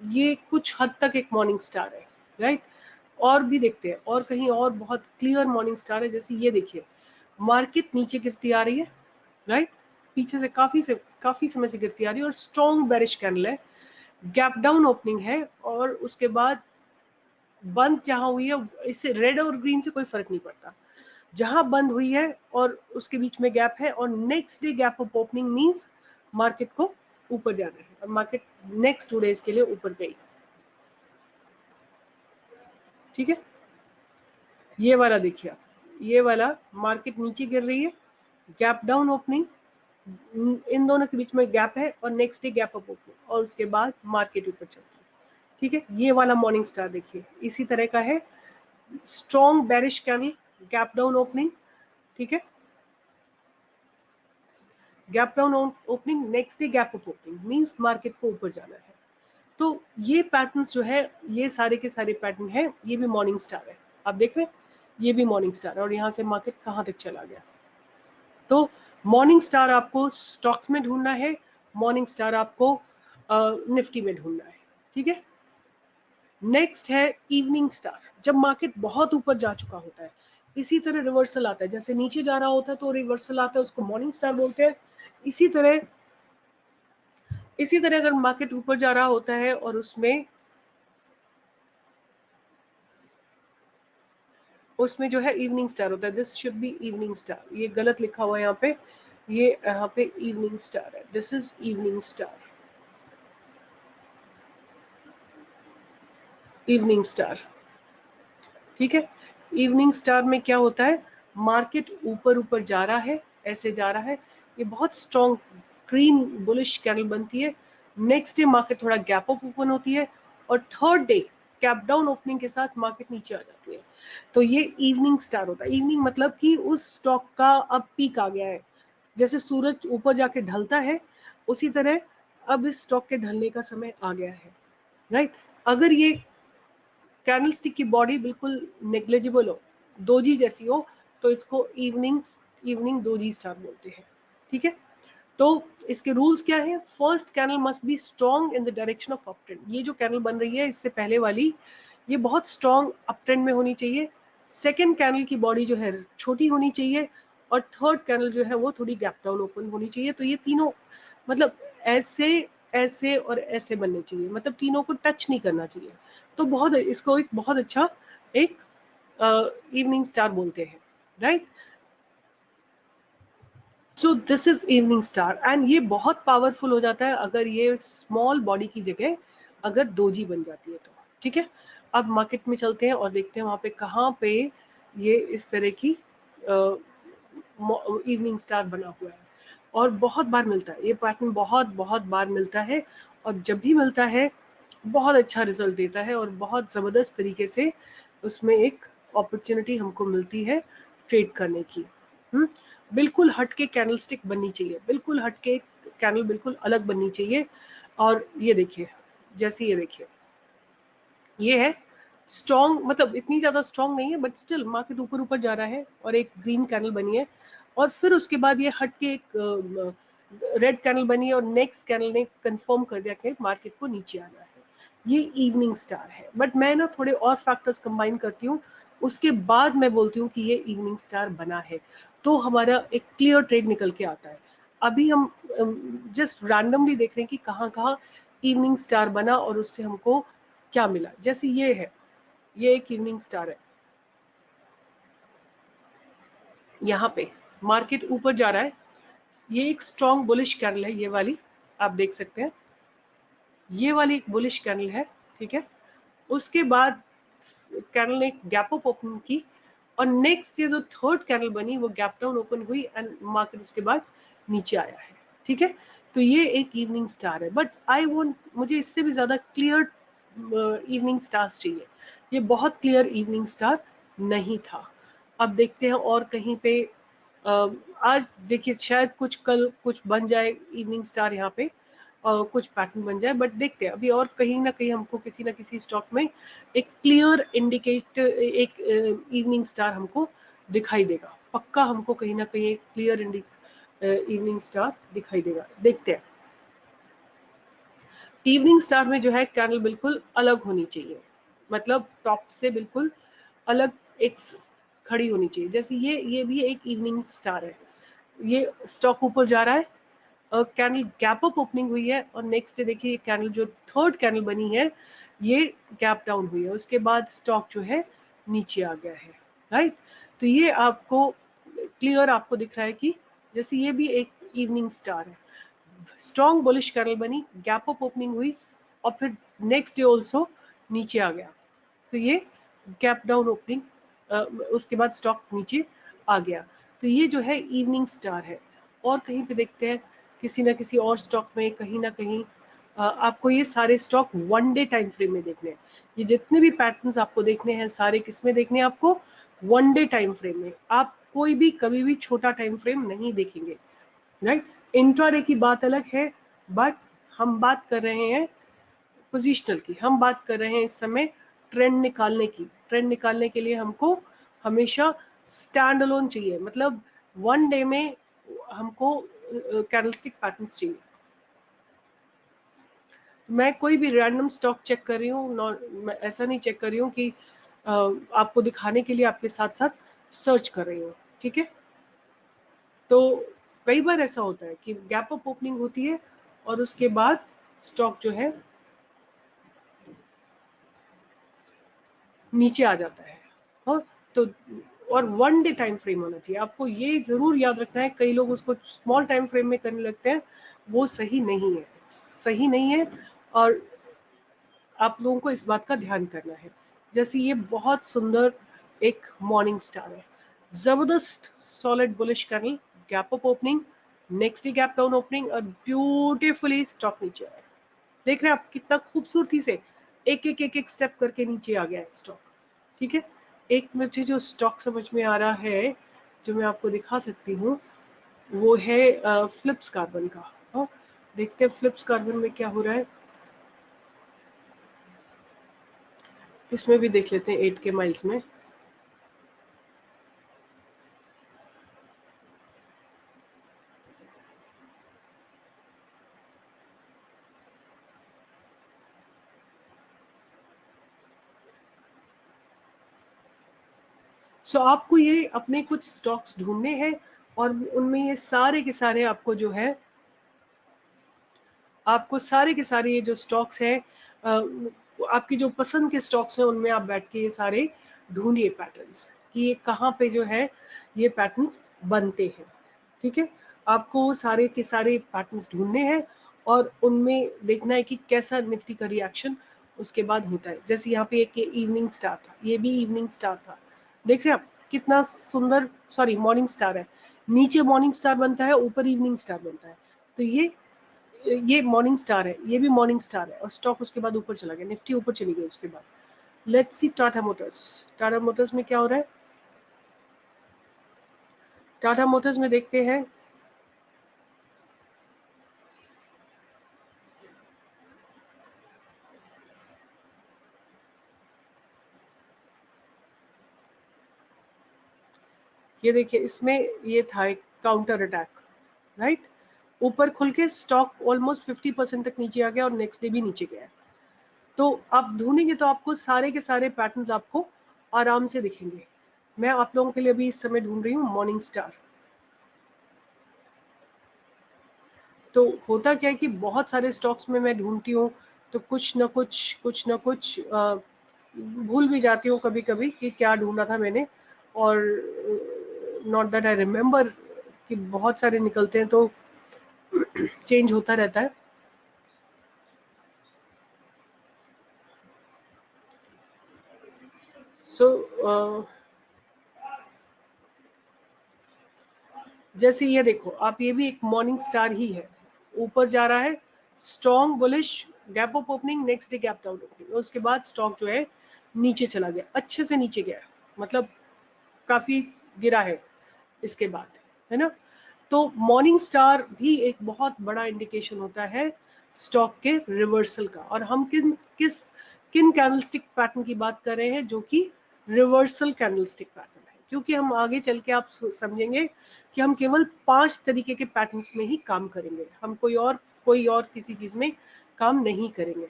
[SPEAKER 1] ये कुछ हद तक एक मॉर्निंग स्टार है, राइट। और भी देखते हैं, और कहीं और बहुत क्लियर मॉर्निंग स्टार है। जैसे ये देखिए, मार्केट नीचे गिरती आ रही है, राइट, पीछे से काफी समय से गिरती आ रही है, और स्ट्रॉन्ग बेरिश कैंडल है, गैप डाउन ओपनिंग है, और उसके बाद बंद जहां हुई है, इससे रेड और ग्रीन से कोई फर्क नहीं पड़ता, जहां बंद हुई है और उसके बीच में गैप है, और next day gap up opening means market को ऊपर जाना है, और मार्केट नेक्स्ट 2 डेज के लिए ऊपर गई, ठीक है। ये वाला देखिए आप, ये वाला मार्केट नीचे गिर रही है, गैप डाउन ओपनिंग, इन दोनों के बीच में गैप है, और next day gap up opening, और उसके बाद मार्केट ऊपर चलती है, ठीक है। ये वाला मॉर्निंग स्टार देखिए इसी तरह का है, strong bearish candle, gap down opening, ठीक है, gap down opening, next day gap up opening means market को ऊपर जाना है। तो ये पैटर्न्स जो है, ये सारे के सारे पैटर्न है, ये भी मॉर्निंग स्टार है। आप देख रहे हैं, ये भी मॉर्निंग स्टार है, और यहाँ से मार्केट कहाँ तक चला गया। तो मॉर्निंग स्टार आपको स्टॉक्स में ढूंढना है, मॉर्निंग स्टार आपको निफ्टी में ढूंढना है, ठीक है। नेक्स्ट है इवनिंग स्टार, जब मार्केट बहुत ऊपर जा चुका होता है, इसी तरह रिवर्सल आता है, जैसे नीचे जा रहा होता है तो रिवर्सल आता है, उसको मॉर्निंग स्टार बोलते हैं। इसी तरह अगर मार्केट ऊपर जा रहा होता है और उसमें जो है इवनिंग स्टार होता है, this should be evening star, ये गलत लिखा हुआ है यहाँ पे, ये यहाँ पे इवनिंग स्टार है, this is evening star, evening star, ठीक है। इवनिंग स्टार में क्या होता है, मार्केट ऊपर ऊपर जा रहा है, ऐसे जा रहा है, ये बहुत स्ट्रॉन्ग ग्रीन बुलिश कैंडल बनती है। नेक्स्ट डे मार्केट थोड़ा गैप अप ओपन होती है और third day cap down opening के साथ मार्केट नीचे आ जाती है। तो ये इवनिंग स्टार होता है। इवनिंग मतलब कि उस स्टॉक का अब पीक आ गया है, जैसे सूरज ऊपर जाके ढलता है उसी तरह अब इस स्टॉक के ढलने का समय आ गया है, राइट। अगर ये कैंडलस्टिक की बॉडी बिल्कुल नेग्लिजिबल हो, दोजी जैसी हो, तो इसको इवनिंग दोजी स्टार बोलते हैं, ठीक है। तो इसके रूल्स क्या है, first candle must be strong in the direction of up trend. ये जो कैंडल बन रही है इससे पहले वाली, ये बहुत स्ट्रॉन्ग अप ट्रेंड में होनी चाहिए। सेकेंड कैंडल की बॉडी जो है छोटी होनी चाहिए और थर्ड कैंडल जो है वो थोड़ी गैप डाउन ओपन होनी चाहिए। तो ये तीनों मतलब ऐसे ऐसे और ऐसे बनने चाहिए, मतलब तीनों को टच नहीं करना चाहिए। तो बहुत इसको एक बहुत अच्छा एक इवनिंग स्टार बोलते हैं, right. So this is evening star and ये बहुत पावरफुल हो जाता है अगर ये स्मॉल बॉडी की जगह अगर दोजी बन जाती है तो, ठीक है। अब मार्केट में चलते हैं और देखते हैं वहां पे कहाँ पे ये इस तरह की इवनिंग स्टार बना हुआ है और बहुत बार मिलता है ये पैटर्न, बहुत बहुत बार मिलता है और जब भी मिलता है बहुत अच्छा रिजल्ट देता है और बहुत ज़बरदस्त तरीके से उसमें एक अपॉर्चुनिटी हमको मिलती है ट्रेड करने की। बिल्कुल हटके कैंडलस्टिक बननी चाहिए, बिल्कुल हटके कैंडल बिल्कुल अलग बननी चाहिए। और ये देखिए, जैसे ये देखिए, ये है स्ट्रॉन्ग, मतलब इतनी ज्यादा स्ट्रॉन्ग नहीं है बट स्टिल मार्केट ऊपर ऊपर जा रहा है और एक ग्रीन कैंडल बनी है और फिर उसके बाद ये हट के एक रेड कैंडल बनी है और नेक्स्ट कैंडल ने कंफर्म कर दिया कि मार्केट को नीचे आना है। ये इवनिंग स्टार है, बट मैं ना थोड़े और फैक्टर्स कंबाइन करती हूँ, उसके बाद मैं बोलती हूँ कि ये इवनिंग स्टार बना है, तो हमारा एक क्लियर ट्रेड निकल के आता है। अभी हम जस्ट रैंडमली देख रहे हैं कि कहाँ कहाँ इवनिंग स्टार बना और उससे हमको क्या मिला। जैसे ये है, ये एक इवनिंग स्टार है, यहाँ पे मार्केट ऊपर जा रहा है, ये एक स्ट्रॉन्ग बुलिश कैंडल है, ये वाली आप देख सकते हैं, ये वाली एक बुलिश कैंडल है, ठीक है। उसके बाद कैंडल ने गैप अप ओपन की और नेक्स्ट ये जो थर्ड कैंडल बनी वो गैप डाउन ओपन हुई एंड मार्केट उसके बाद नीचे आया है, ठीक है। तो ये एक इवनिंग स्टार है, बट आई वांट, मुझे इससे भी ज्यादा क्लियर इवनिंग स्टार्स चाहिए। ये बहुत क्लियर इवनिंग स्टार नहीं था। अब देखते हैं और कहीं पे आज देखिए शायद कुछ कल कुछ बन जाए इवनिंग स्टार यहाँ पे, कुछ पैटर्न बन जाए, बट देखते हैं अभी और कहीं ना कहीं हमको किसी ना किसी स्टॉक में एक क्लियर इंडिकेट, एक इवनिंग स्टार हमको दिखाई देगा पक्का, हमको कहीं ना कहीं एक क्लियर इवनिंग स्टार दिखाई देगा। देखते हैं, इवनिंग स्टार में जो है कैंडल बिल्कुल अलग होनी चाहिए, मतलब टॉप से बिल्कुल अलग एक खड़ी होनी चाहिए। जैसे ये भी एक इवनिंग स्टार है, ये स्टॉक ऊपर जा रहा है, कैंडल गैप अप ओपनिंग हुई है और नेक्स्ट डे देखिए कैंडल जो थर्ड कैंडल बनी है ये गैप डाउन हुई है, उसके बाद स्टॉक जो है नीचे आ गया है, राइट। तो ये आपको क्लियर आपको दिख रहा है कि जैसे ये भी एक इवनिंग स्टार है, स्ट्रॉन्ग बुलिश कैंडल बनी, गैप अप ओपनिंग हुई और फिर नेक्स्ट डे ऑल्सो नीचे आ गया। सो ये गैप डाउन ओपनिंग, उसके बाद स्टॉक नीचे आ गया। तो ये जो है इवनिंग स्टार है। और कहीं पे देखते हैं किसी ना किसी और स्टॉक में कहीं ना कहीं आपको ये सारे stock one day time frame में देखने हैं। ये जितने भी पैटर्न्स आपको देखने हैं सारे किस में देखने हैं आपको, वन डे टाइम फ्रेम में। आप कोई भी कभी भी छोटा टाइम फ्रेम नहीं देखेंगे, राइट। इंट्राडे की बात अलग है, बट हम बात कर रहे हैं पोजिशनल की, हम बात कर रहे हैं इस समय ट्रेंड निकालने की। ट्रेंड निकालने के लिए हमको हमेशा स्टैंड अलोन चाहिए, मतलब वन डे में हमको कैंडलस्टिक पैटर्न्स चाहिए। मैं कोई भी रैंडम स्टॉक चेक कर रही हूँ, मैं ऐसा नहीं चेक कर रही हूँ कि आपको दिखाने के लिए आपके साथ साथ सर्च कर रही हूँ, ठीक है। तो कई बार ऐसा होता है कि गैप अप ओपनिंग होती है और उसके बाद स्टॉक जो है नीचे आ जाता है, हाँ। तो और 1 डे टाइम फ्रेम होना चाहिए। आपको ये जरूर याद रखना है, कई लोग उसको स्मॉल टाइम फ्रेम में करने लगते हैं, वो सही नहीं है, सही नहीं है। और आप लोगों को इस बात का ध्यान करना है। जैसे ये बहुत सुंदर एक मॉर्निंग स्टार है, जबरदस्त solid bullish candle, gap up opening, next day gap down opening और ब्यूटीफुली स्टॉक नीचे आया। देख रहे हैं आप कितना खूबसूरती से एक एक स्टेप करके नीचे आ गया है स्टॉक। ठीक है, एक मुझे जो स्टॉक समझ में आ रहा है जो मैं आपको दिखा सकती हूँ वो है फ्लिप्स कार्बन का। हाँ, देखते हैं फ्लिप्स कार्बन में क्या हो रहा है। इसमें भी देख लेते हैं 8K माइल्स में। सो आपको ये अपने कुछ स्टॉक्स ढूंढने हैं और उनमें ये सारे के सारे आपको जो है, आपको सारे के सारे ये जो स्टॉक्स हैं, आपकी जो पसंद के स्टॉक्स हैं उनमें आप बैठ के ये सारे ढूंढिए पैटर्न्स कि ये कहाँ पे जो है ये पैटर्न्स बनते हैं। ठीक है, आपको सारे के सारे पैटर्न्स ढूंढने हैं और उनमें देखना है कि कैसा निफ्टी का रिएक्शन उसके बाद होता है। जैसे यहाँ पे एक इवनिंग स्टार था, ये भी इवनिंग स्टार था, देख रहे हैं आप कितना सुंदर, सॉरी मॉर्निंग स्टार है, नीचे मॉर्निंग स्टार बनता है, ऊपर इवनिंग स्टार बनता है। तो ये मॉर्निंग स्टार है, ये भी मॉर्निंग स्टार है और स्टॉक उसके बाद ऊपर चला गया, निफ्टी ऊपर चली गई उसके बाद। Let's see Tata Motors. Tata Motors में क्या हो रहा है, टाटा मोटर्स में देखते हैं। ये देखिए इसमें ये था एक काउंटर अटैक, राइट, ऊपर खुल के स्टॉक ऑलमोस्ट 50% तक नीचे आ गया और नेक्स्ट डे भी नीचे गया। तो आप ढूंढेंगे तो आपको सारे के सारे पैटर्न्स आपको आराम से दिखेंगे। मैं आप लोगों के लिए अभी इस समय ढूंढ रही हूँ मॉर्निंग स्टार। तो होता क्या है कि बहुत सारे स्टॉक्स में मैं ढूंढती हूँ तो कुछ न कुछ भूल भी जाती हूँ कभी कभी कि क्या ढूंढा था मैंने। और नॉट दैट आई रिमेम्बर कि बहुत सारे निकलते हैं तो चेंज होता रहता है। सो जैसे ये देखो आप, ये भी एक मॉर्निंग स्टार ही है, ऊपर जा रहा है, strong bullish, gap up opening, next day gap down opening, उसके बाद स्टॉक जो है नीचे चला गया, अच्छे से नीचे गया, मतलब काफी गिरा है इसके बाद, है ना। तो मॉर्निंग स्टार भी एक बहुत बड़ा इंडिकेशन होता है स्टॉक के रिवर्सल का। और हम किन कैंडलस्टिक पैटर्न की बात कर रहे हैं, जो कि रिवर्सल कैंडलस्टिक पैटर्न है, क्योंकि हम आगे चल के आप समझेंगे कि हम केवल 5 तरीके के पैटर्न्स में ही काम करेंगे, हम कोई और किसी चीज में काम नहीं करेंगे,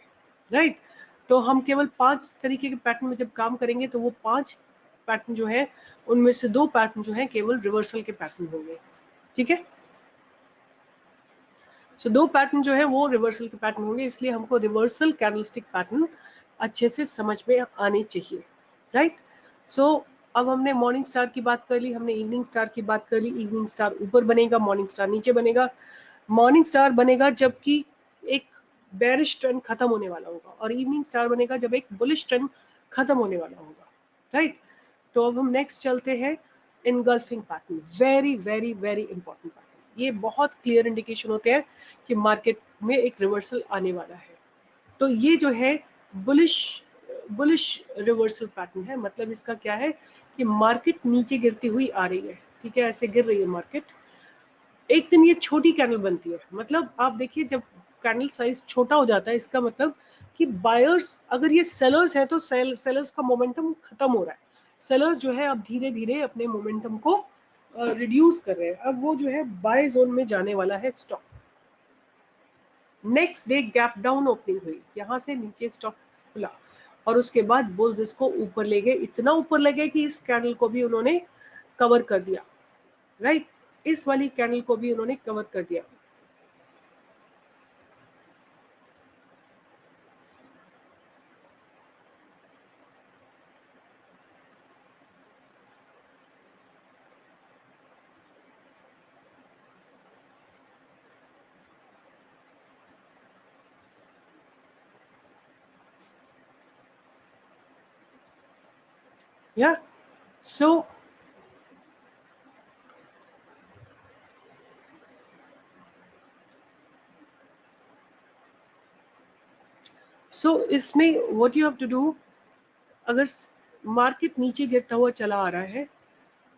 [SPEAKER 1] राइट। तो हम केवल 5 तरीके के पैटर्न में जब काम करेंगे तो वो 5 पैटर्न जो है उनमें से 2 पैटर्न जो है केवल रिवर्सल के पैटर्न होंगे। ठीक है, सो 2 पैटर्न जो है वो रिवर्सल के पैटर्न होंगे, इसलिए हमको रिवर्सल कैंडलस्टिक पैटर्न अच्छे से समझ में आने चाहिए, राइट। सो अब हमने मॉर्निंग स्टार की बात कर ली, हमने इवनिंग स्टार की बात कर ली। इवनिंग स्टार ऊपर बनेगा, मॉर्निंग स्टार नीचे बनेगा। मॉर्निंग स्टार बनेगा जबकि एक बेरिश ट्रेंड खत्म होने वाला होगा, और इवनिंग स्टार बनेगा जब एक बुलिश ट्रेंड खत्म होने वाला होगा, राइट। तो अब हम नेक्स्ट चलते हैं engulfing pattern, very very very important pattern. ये बहुत क्लियर इंडिकेशन होते हैं कि मार्केट में एक रिवर्सल आने वाला है। तो ये जो है बुलिश बुलिश रिवर्सल पैटर्न है, मतलब इसका क्या है कि मार्केट नीचे गिरती हुई आ रही है, ठीक है, ऐसे गिर रही है मार्केट। एक दिन ये छोटी कैंडल बनती है, मतलब आप देखिए जब कैंडल साइज छोटा हो जाता है इसका मतलब कि बायर्स, अगर ये सेलर्स है तो सेलर्स का मोमेंटम खत्म हो रहा है, सेलर्स जो है अब धीरे धीरे अपने मोमेंटम को रिड्यूस कर रहे हैं, अब वो जो है बाय जोन में जाने वाला है stock. Next day gap down opening हुई, यहां से नीचे स्टॉक खुला और उसके बाद बुल्स इसको ऊपर ले गए, इतना ऊपर ले गए कि इस कैंडल को भी उन्होंने कवर कर दिया, राइट, इस वाली कैंडल को भी उन्होंने कवर कर दिया। या सो इसमें what you have to do, अगर मार्केट नीचे गिरता हुआ चला आ रहा है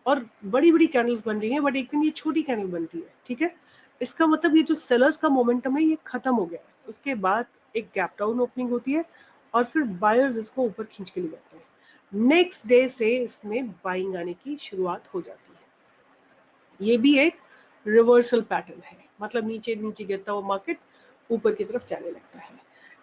[SPEAKER 1] और बड़ी बड़ी कैंडल्स बन रही हैं, बट एक दिन ये छोटी कैंडल बनती है, ठीक है, इसका मतलब ये जो सेलर्स का मोमेंटम है ये खत्म हो गया है। उसके बाद एक गैप डाउन ओपनिंग होती है और फिर बायर्स इसको ऊपर खींच के ले जाते हैं। नेक्स्ट डे से इसमें बाइंग आने की शुरुआत हो जाती है। ये भी एक रिवर्सल पैटर्न है, मतलब नीचे नीचे गिरता हुआ मार्केट ऊपर की तरफ जाने लगता है।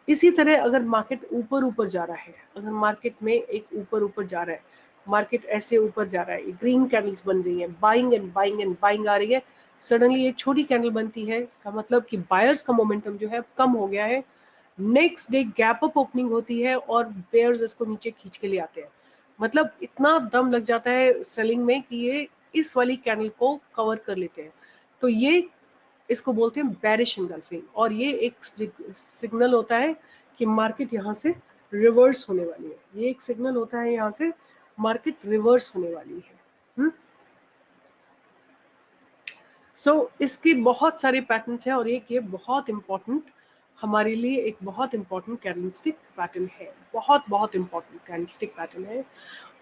[SPEAKER 1] इसी तरह अगर मार्केट ऊपर ऊपर जा रहा है, अगर मार्केट में एक ऊपर ऊपर जा रहा है, मार्केट ऐसे ऊपर जा रहा है, ग्रीन कैंडल्स बन रही है, buying and buying and buying आ रही है, सडनली एक छोटी कैंडल बनती है, इसका मतलब कि बायर्स का मोमेंटम जो है कम हो गया है। Next day gap up opening होती है और बेयर्स इसको नीचे खींच के ले आते हैं। मतलब इतना दम लग जाता है सेलिंग में कि ये इस वाली कैंडल को कवर कर लेते हैं। तो ये इसको बोलते हैं बेरिश एंगल्फिंग, और ये एक सिग्नल होता है कि मार्केट यहाँ से रिवर्स होने वाली है। ये एक सिग्नल होता है यहाँ से मार्केट रिवर्स होने वाली है। सो इसके बहुत सारे पैटर्न्स हैं और एक ये बहुत इंपॉर्टेंट हमारे लिए एक बहुत इंपॉर्टेंट कैंडलस्टिक पैटर्न है, बहुत बहुत इंपॉर्टेंट कैंडलस्टिक पैटर्न है।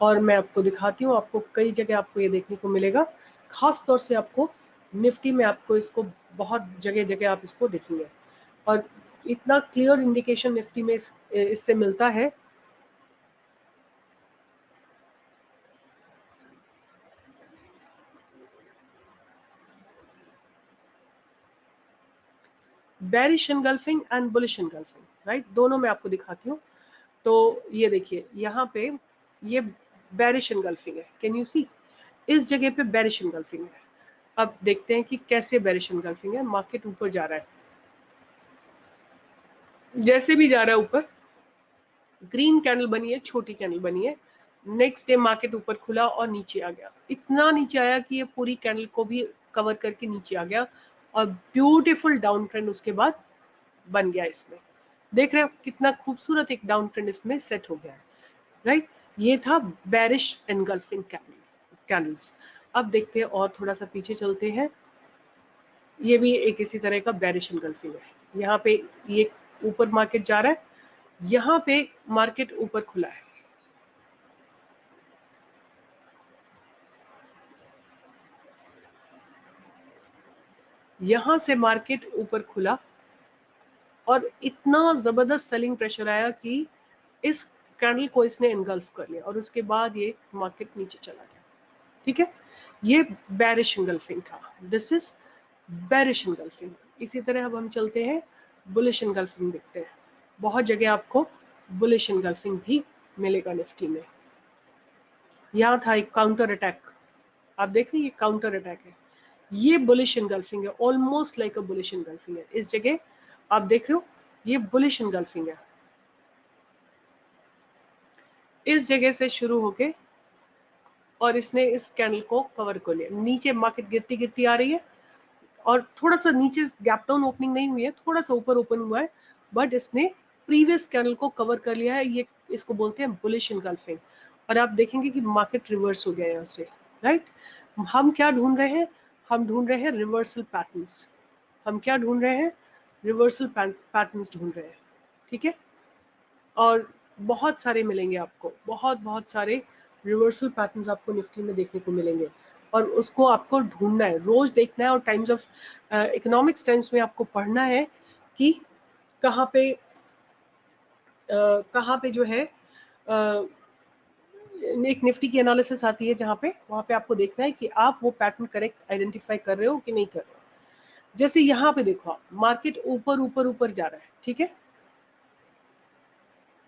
[SPEAKER 1] और मैं आपको दिखाती हूँ, आपको कई जगह आपको ये देखने को मिलेगा, खास तौर से आपको निफ्टी में आपको इसको बहुत जगह जगह आप इसको देखेंगे। और इतना क्लियर इंडिकेशन निफ्टी में इससे मिलता है। Bearish engulfing and bullish engulfing, right, दोनों मैं आपको दिखाती हूँ। तो ये देखिए यहाँ पे ये बेरिश एनगल्फिंग है, कैन यू सी, इस जगह पे बेरिश एनगल्फिंग है। अब देखते हैं कि कैसे बेरिश एनगल्फिंग है। मार्केट ऊपर जा रहा है, जैसे भी जा रहा है ऊपर, ग्रीन कैंडल बनी है, छोटी कैंडल बनी है। नेक्स्ट डे मार्केट ऊपर खुला और नीचे आ गया, इतना नीचे आया कि ये पूरी कैंडल को भी कवर करके नीचे आ गया और ब्यूटीफुल डाउन ट्रेंड उसके बाद बन गया। इसमें देख रहे हो कितना खूबसूरत एक डाउन ट्रेंड इसमें सेट हो गया है, राइट। ये था बेरिश एनगल्फिंग कैंडल्स। अब देखते हैं और थोड़ा सा पीछे चलते हैं। ये भी एक इसी तरह का बेरिश एनगल्फिंग है। यहाँ पे ये ऊपर मार्केट जा रहा है, यहाँ पे मार्केट ऊपर खुला है, यहाँ से मार्केट ऊपर खुला और इतना जबरदस्त सेलिंग प्रेशर आया कि इस कैंडल को इसने एनगल्फ कर लिया और उसके बाद ये मार्केट नीचे चला गया, ठीक है। ये बेरिश एनगल्फिंग था, दिस इज बेरिश एनगल्फिंग। इसी तरह अब हम चलते हैं बुलिश एनगल्फिंग देखते हैं। बहुत जगह आपको बुलिश एनगल्फिंग भी मिलेगा निफ्टी में। यहाँ था एक काउंटर अटैक, आप देख रहे हैं ये काउंटर अटैक है, ये बुलिश एनगल्फिंग है, almost like a bullish engulfing है। इस जगह आप देख रहे हो ये बुलिश एनगल्फिंग है, इस जगह से शुरू होके और इसने इस कैंडल को कवर कर लिया। नीचे मार्केट गिरती गिरती आ रही है और थोड़ा सा नीचे गैप डाउन ओपनिंग नहीं हुई है, थोड़ा सा ऊपर ओपन हुआ है, बट इसने प्रीवियस कैंडल को कवर कर लिया है। ये इसको बोलते हैं बुलिश एनगल्फिंग। और आप देखेंगे कि मार्केट रिवर्स हो गया यहाँ से, राइट। हम क्या ढूंढ रहे हैं, हम ढूंढ रहे हैं रिवर्सल पैटर्न्स। हम क्या ढूंढ रहे हैं, रिवर्सल पैटर्न्स ढूंढ रहे हैं, ठीक है। और बहुत सारे मिलेंगे आपको, बहुत बहुत सारे रिवर्सल पैटर्न्स आपको निफ्टी में देखने को मिलेंगे और उसको आपको ढूंढना है, रोज देखना है। और टाइम्स ऑफ इकोनॉमिक्स टाइम्स में आपको पढ़ना है कि कहाँ पे कहाँ पे जो है एक निफ्टी की एनालिसिस आती है जहाँ पे, वहाँ पे आपको देखना है कि आप वो पैटर्न करेक्ट आइडेंटिफाई कर रहे हो कि नहीं कर रहे हो। जैसे यहाँ पे देखो आप, मार्केट ऊपर ऊपर ऊपर जा रहा है, ठीक है,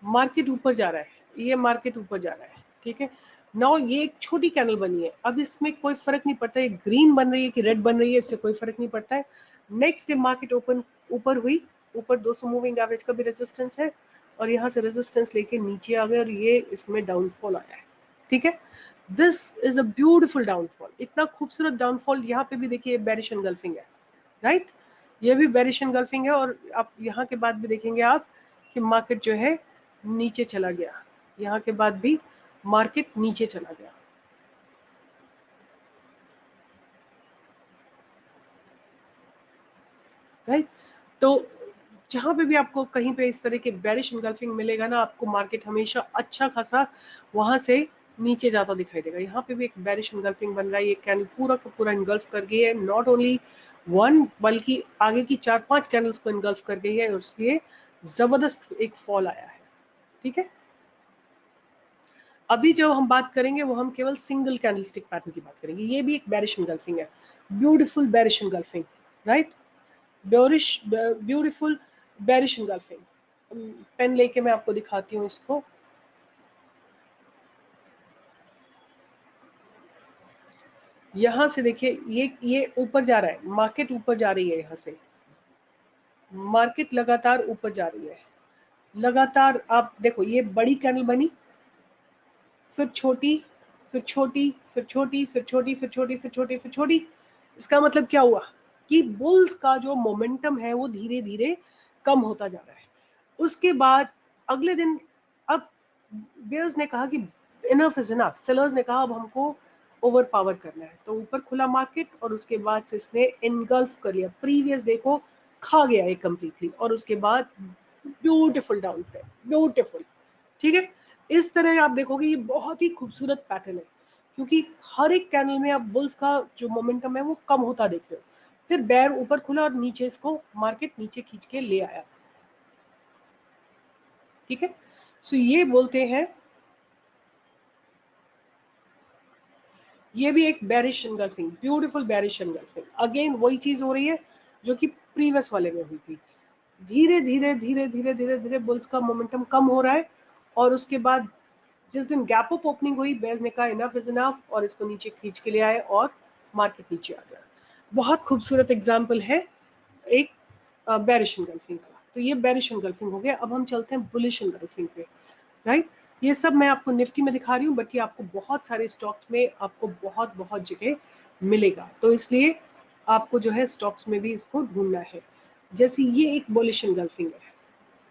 [SPEAKER 1] मार्केट ऊपर जा रहा है, ये मार्केट ऊपर जा रहा है, ठीक है। नाउ ये एक छोटी कैंडल बनी है, अब इसमें कोई फर्क नहीं पड़ता है ग्रीन बन रही है कि रेड बन रही है, इससे कोई फर्क नहीं पड़ता है। नेक्स्ट डे मार्केट ओपन ऊपर हुई, ऊपर 200 मूविंग एवरेज का भी रेजिस्टेंस है और यहाँ से रेजिस्टेंस लेके नीचे आ गए और ये इसमें डाउनफॉल आया है, ठीक है। This is a beautiful downfall, इतना खूबसूरत डाउनफॉल। यहाँ पे भी देखिए बेरिश एनगल्फिंग है, राइट, ये भी बेरिश एनगल्फिंग है। और आप यहाँ के बाद भी देखेंगे आप कि मार्केट जो है नीचे चला गया, यहाँ के बाद भी मार्केट नीचे चला गया। राइट, तो जहां पे भी आपको कहीं पे इस तरह के बेरिश इनगल्फिंग मिलेगा ना, आपको मार्केट हमेशा अच्छा खासा वहां से नीचे जाता दिखाई देगा। यहाँ पे भी एक बेरिश इनगल्फिंग बन रहा है, ये कैंडल पूरा का पूरा इनगल्फ कर गई है, नॉट ओनली वन बल्कि आगे की 4-5 कैंडल्स को इनगल्फ कर गई है, और इसलिए जबरदस्त एक फॉल आया है। ठीक है, अभी जो हम बात करेंगे वो हम केवल सिंगल कैंडलस्टिक पैटर्न की बात करेंगे। ये भी एक बेरिश इनगल्फिंग है, beautiful bearish engulfing, right, beautiful bearish engulfing. Pen लेके मैं आपको दिखाती हूँ इसको। यहां से देखिए, ये ऊपर जा रहा है, मार्केट ऊपर जा रही है, यहाँ से मार्केट लगातार ऊपर जा रही है, लगातार। आप देखो, ये बड़ी कैंडल बनी, फिर छोटी, फिर छोटी, फिर छोटी, फिर छोटी, फिर छोटी, फिर छोटी, फिर छोटी। इसका मतलब क्या हुआ कि बुल्स का जो मोमेंटम है वो धीरे धीरे कम होता जा रहा है। उसके बाद अगले दिन अब बेयर्स ने कहा कि इनफ इज इनफ, सेलर्स ने कहा अब हमको ओवर पावर करना है, तो ऊपर खुला मार्केट और उसके बाद से इसने इनगल्फ कर लिया, प्रीवियस डे को खा गया है कंप्लीटली, और उसके बाद ब्यूटीफुल डाउन पे, ब्यूटीफुल। ठीक है, इस तरह आप देखोगे ये बहुत ही खूबसूरत पैटर्न है, क्योंकि हर एक कैंडल में आप बुल्स का जो मोमेंटम है वो कम होता देख रहे हो, फिर बेयर ऊपर खुला और नीचे इसको मार्केट नीचे खींच के ले आया। ठीक है, सो ये बोलते हैं, ये भी एक bearish engulfing, beautiful bearish engulfing. Again वही चीज हो रही है जो कि प्रीवियस वाले में हुई थी, धीरे धीरे धीरे धीरे धीरे धीरे बुल्स का मोमेंटम कम हो रहा है, और उसके बाद जिस दिन गैप अप ओपनिंग हुई, बेयर्स ने कहा इनफ इज इनफ, और इसको नीचे खींच के ले आए और मार्केट नीचे आ गया। बहुत खूबसूरत एग्जाम्पल है एक बेरिश एनगल्फिंग का। तो ये बेरिश एनगल्फिंग हो गया। अब हम चलते हैं बुलिश एनगल्फिंग पे, राइट। ये सब मैं आपको निफ्टी में दिखा रही हूँ, बट ये आपको बहुत सारे स्टॉक्स में आपको बहुत बहुत जगह मिलेगा, तो इसलिए आपको जो है स्टॉक्स में भी इसको ढूंढना है। जैसे ये एक बुलिश एनगल्फिंग है,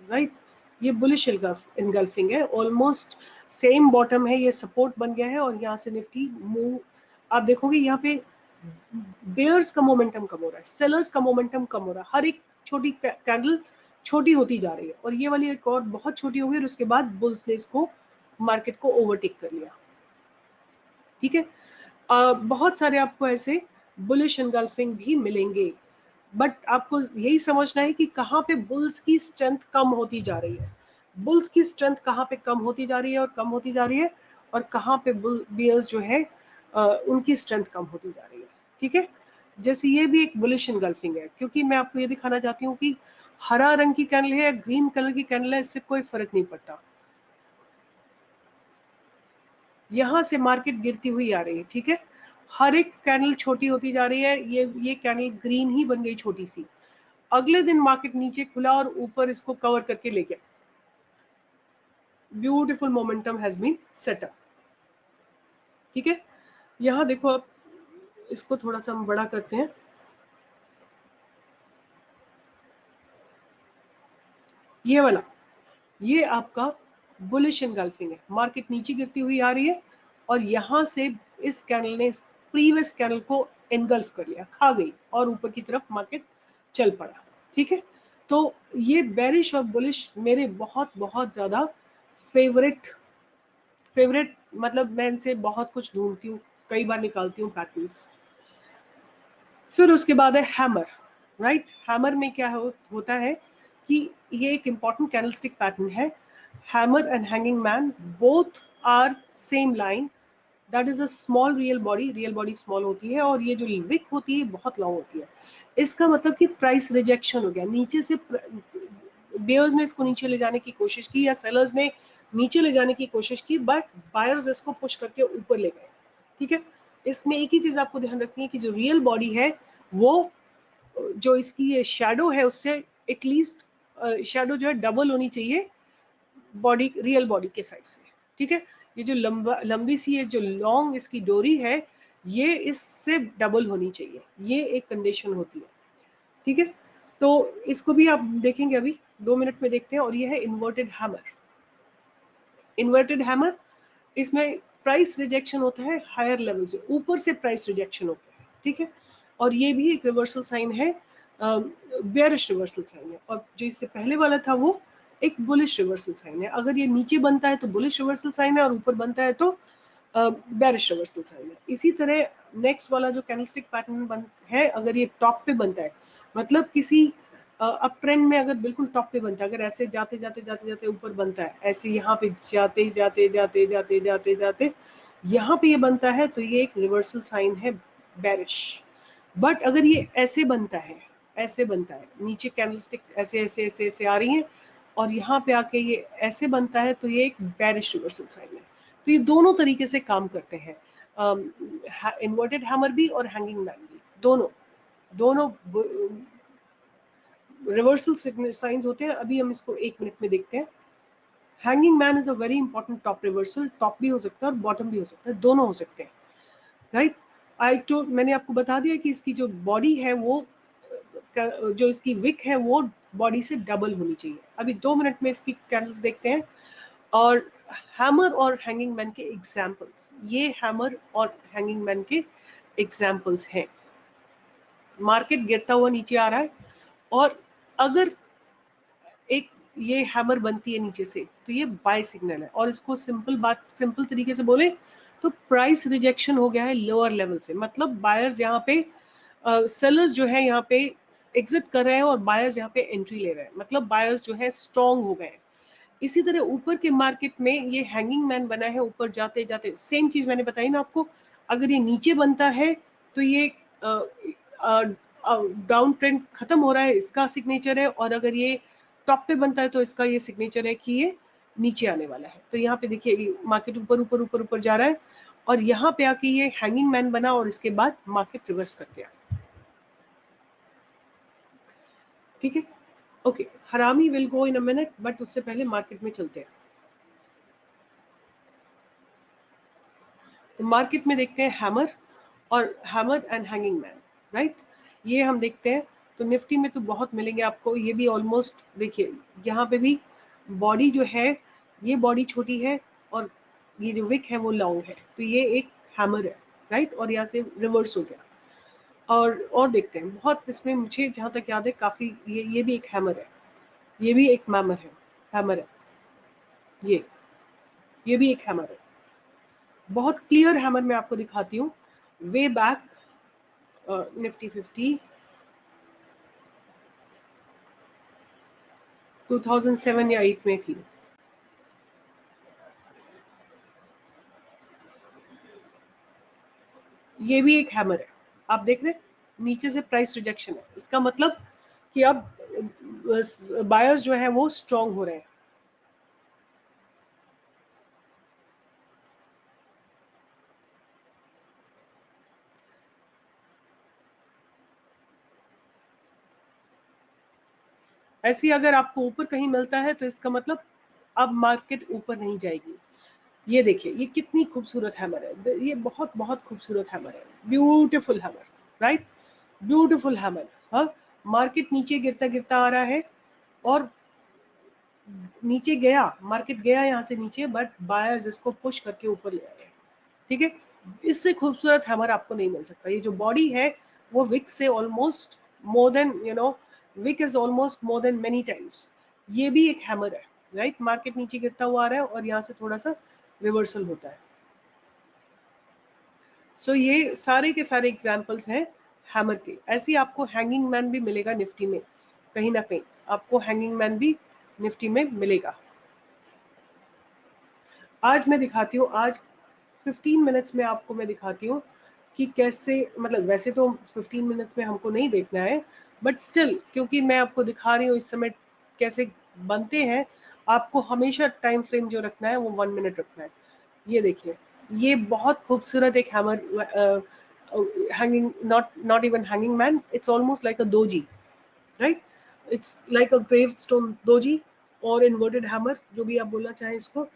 [SPEAKER 1] राइट, ये बुलिश इनगल्फिंग है, ऑलमोस्ट सेम बॉटम है, ये सपोर्ट बन गया है, और यहाँ से निफ्टी मूव, आप देखोगे यहाँ पे बेयर्स का मोमेंटम कम हो रहा है, सेलर्स का मोमेंटम कम हो रहा है, हर एक छोटी कैंडल छोटी होती जा रही है, और ये वाली एक और बहुत छोटी हो गई, और उसके बाद बुल्स ने इसको मार्केट को ओवरटेक कर लिया। ठीक है, बहुत सारे आपको ऐसे बुलिश एनगल्फिंग भी मिलेंगे, बट आपको यही समझना है कि कहाँ पे बुल्स की स्ट्रेंथ कम होती जा रही है, बुल्स की स्ट्रेंथ कहाँ पे कम होती जा रही है और कम होती जा रही है, और कहाँ पे बियर्स जो है उनकी स्ट्रेंथ कम होती जा रही है। ठीक है, जैसे ये भी एक बुलिश एनगल्फिंग है, क्योंकि मैं आपको ये दिखाना चाहती हूँ कि हरा रंग की कैंडल है या ग्रीन कलर की कैंडल है, इससे कोई फर्क नहीं पड़ता, यहाँ से मार्केट गिरती हुई आ रही है। ठीक है, हर एक कैंडल छोटी होती जा रही है, ये कैंडल ग्रीन ही बन गई छोटी सी, अगले दिन मार्केट नीचे खुला और ऊपर इसको कवर करके ले गया, beautiful momentum has been set up. ठीक है, यहाँ देखो, अब इसको थोड़ा सा हम बड़ा करते हैं, ये वाला, ये आपका बुलिश एनगल्फिंग है, मार्केट नीचे गिरती हुई आ रही है, और यहाँ से इस कैंडल ने प्रीवियस कैंडल को एनगल्फ कर लिया, खा गई, और ऊपर की तरफ मार्केट चल पड़ा। ठीक है, तो ये बेरिश और बुलिश मेरे बहुत बहुत ज्यादा फेवरेट फेवरेट मतलब मैं इनसे बहुत कुछ ढूंढती हूँ, कई बार निकालती हूँ पैटर्न्स। फिर उसके बाद है हैमर, राइट। हैमर में क्या होता है कि ये एक इंपॉर्टेंट कैंडलस्टिक पैटर्न है, hammer and hanging man both are same line, that is a small real body small होती है, और ये जो विक होती है बहुत लॉन्ग होती है। इसका मतलब कि प्राइस रिजेक्शन हो गया, नीचे से बेयर्स ने इसको नीचे ले जाने की कोशिश की या सेलर्स ने नीचे ले जाने की कोशिश की, बट बायर्स इसको पुश करके ऊपर ले गए। ठीक है, इसमें एक ही चीज आपको ध्यान रखनी है कि जो रियल बॉडी है वो, जो इसकी ये शेडो है उससे एटलीस्ट शेडो जो है डबल होनी चाहिए बॉडी, रियल बॉडी के साइज से। ठीक है, ये जो लंबी सी है, जो लॉन्ग इसकी डोरी है, ये इससे डबल होनी चाहिए, ये एक कंडीशन होती है। ठीक है, तो इसको भी आप देखेंगे, अभी 2 मिनट में देखते हैं, और ये है इन्वर्टेड हैमर। इन्वर्टेड हैमर इसमें प्राइस रिजेक्शन होता है हायर लेवल से, ऊपर से प्राइस रिजेक्शन होता है, ठीक है। और ये भी एक रिवर्सल साइन है, बेयरिश रिवर्सल साइन है। और जो इससे पहले वाला था वो एक बुलिश रिवर्सल साइन है। अगर ये नीचे बनता है तो बुलिश रिवर्सल साइन है, और ऊपर बनता है तो बेयरिश रिवर्सल साइन है। इसी तरह नेक्स्ट वाला जो कैंडलस्टिक पैटर्न है, अगर ये टॉप पे बनता है, मतलब किसी अप ट्रेंड में अगर बिल्कुल टॉप पे बनता है, अगर ऐसे जाते जाते जाते जाते ऊपर बनता है, ऐसे यहाँ पे जाते जाते जाते जाते जाते जाते यहाँ पे ये बनता है, तो ये एक रिवर्सल साइन है बेरिश। बट अगर ये ऐसे बनता है, ऐसे बनता है, नीचे कैंडलस्टिक ऐसे ऐसे ऐसे ऐसे आ रही है और यहाँ पे आके ये ऐसे बनता है, तो ये एक बेरिश रिवर्सल साइन है। तो ये दोनों तरीके से काम करते हैं, इन्वर्टेड हैमर भी और हैंगिंग मैन भी, दोनों दोनों रिवर्सल साइंस होते हैं। अभी हम इसको 1 मिनट में देखते हैं। Hanging man is a very important top reversal, top भी हो सकता है और बॉटम भी हो सकता है, दोनों हो सकते हैं, राइट। मैंने आपको बता दिया कि इसकी जो बॉडी है वो, जो इसकी विक है वो बॉडी से डबल होनी चाहिए। अभी 2 मिनट में इसकी कैंडल्स देखते हैं। और हैमर और हैंगिंग मैन के एग्जाम्पल्स, ये हैमर और हैंगिंग मैन के एग्जाम्पल्स हैं। मार्केट गिरता हुआ नीचे आ रहा है, और अगर एक ये हैमर बनती है नीचे से, तो ये बाय सिग्नल है। और इसको सिंपल तरीके से बोले तो प्राइस रिजेक्शन हो गया है लोअर लेवल से, मतलब बायर्स यहाँ पे सेलर्स जो है यहाँ पे एग्जिट कर रहे हैं और बायर्स यहाँ पे एंट्री ले रहे हैं, मतलब बायर्स जो है स्ट्रॉन्ग हो गए हैं। इसी तरह ऊपर के मार्केट में ये हैंगिंग मैन बना है, ऊपर जाते जाते सेम चीज मैंने बताई ना आपको। अगर ये नीचे बनता है तो ये डाउन ट्रेंड खत्म हो रहा है, इसका सिग्नेचर है। और अगर ये टॉप पे बनता है तो इसका ये सिग्नेचर है कि ये नीचे आने वाला है। तो यहाँ पे देखिए मार्केट ऊपर ऊपर ऊपर ऊपर जा रहा है, और यहाँ पे आके ये हैंगिंग मैन बना और इसके बाद मार्केट रिवर्स कर गया, ठीक है। ओके, हरामी will go in a minute, but उससे पहले मार्केट में चलते हैं। तो मार्केट में देखते हैं हैमर और hammer and hanging man, right. ये हम देखते हैं। तो निफ्टी में तो बहुत मिलेंगे आपको, ये भी ऑलमोस्ट देखिए यहाँ पे भी बॉडी जो है, ये बॉडी छोटी है और ये जो विक है वो लॉन्ग है, तो ये एक हैमर है, राइट। और यहाँ से रिवर्स हो गया। और देखते हैं बहुत, इसमें मुझे जहाँ तक याद है काफी, ये भी एक हैमर है, ये भी एक हैमर है, ये भी एक हैमर है। बहुत क्लियर हैमर मैं आपको दिखाती हूँ। वे बैक निफ्टी 50 2007 या 8 में थी। ये भी एक हैमर है, आप देख रहे हैं नीचे से प्राइस रिजेक्शन है, इसका मतलब कि अब बायर्स जो है वो स्ट्रॉन्ग हो रहे हैं। ऐसे अगर आपको ऊपर कहीं मिलता है तो इसका मतलब अब मार्केट ऊपर नहीं जाएगी। ये देखिए ये कितनी खूबसूरत हैमर है, ये बहुत बहुत खूबसूरत हैमर है, beautiful hammer, right, beautiful hammer. हाँ, मार्केट नीचे गिरता गिरता आ रहा है और नीचे गया, मार्केट गया यहाँ से नीचे, बट बायर्स इसको पुश करके ऊपर ले आए, ठीक है। इससे खूबसूरत हैमर आपको नहीं मिल सकता। ये जो बॉडी है वो विक से almost more than wick is almost more than many times. ये भी एक हैमर है, राइट। मार्केट नीचे गिरता हुआ आ रहा है और यहाँ से थोड़ा सा रिवर्सल होता है। सो ये सारे के सारे एग्जाम्पल्स हैं हैमर के। ऐसे ही आपको हैंगिंग मैन भी मिलेगा निफ्टी में, कहीं ना कहीं आपको हैंगिंग मैन भी निफ्टी में मिलेगा। आज मैं दिखाती हूँ, आज 15 मिनट्स में आपको मैं दिखाती हूँ कि कैसे, मतलब वैसे तो 15 मिनट्स में हमको नहीं देखना है, बट स्टिल क्योंकि मैं आपको दिखा रही हूँ इस समय कैसे बनते हैं, आपको हमेशा टाइम फ्रेम जो रखना है वो 1 मिनट रखना है। ये देखिए, ये बहुत खूबसूरत एक hammer, hanging, not even hanging man, it's almost like a doji, right. It's like a gravestone doji और इन्वर्टेड हैमर, जो भी आप बोलना चाहें इसको।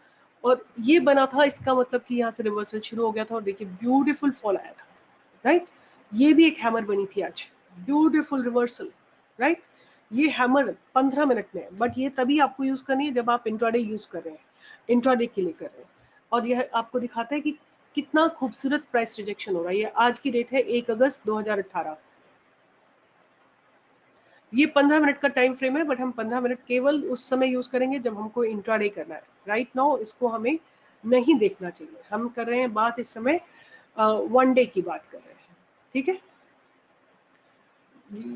[SPEAKER 1] और ये बना था, इसका मतलब कि यहाँ से रिवर्सल शुरू हो गया था और देखिए ब्यूटीफुल फॉल आया था, राइट। ये भी एक हैमर बनी थी आज, ब्यूटीफुल रिवर्सल, राइट। ये हैमर 15 मिनट में, बट ये तभी आपको यूज करनी है जब आप इंट्राडे यूज कर रहे हैं, इंट्राडे के लिए कर रहे हैं। और यह आपको दिखाता है कि कितना खूबसूरत प्राइस रिजेक्शन हो रहा है। ये आज की डेट है 1 अगस्त 2018। ये 15 मिनट का टाइम फ्रेम है, बट हम 15 मिनट केवल उस समय यूज करेंगे जब हमको इंट्राडे करना है। राइट नाउ इसको हमें नहीं देखना चाहिए। हम कर रहे हैं बात इस समय 1 डे की बात कर रहे हैं, ठीक है।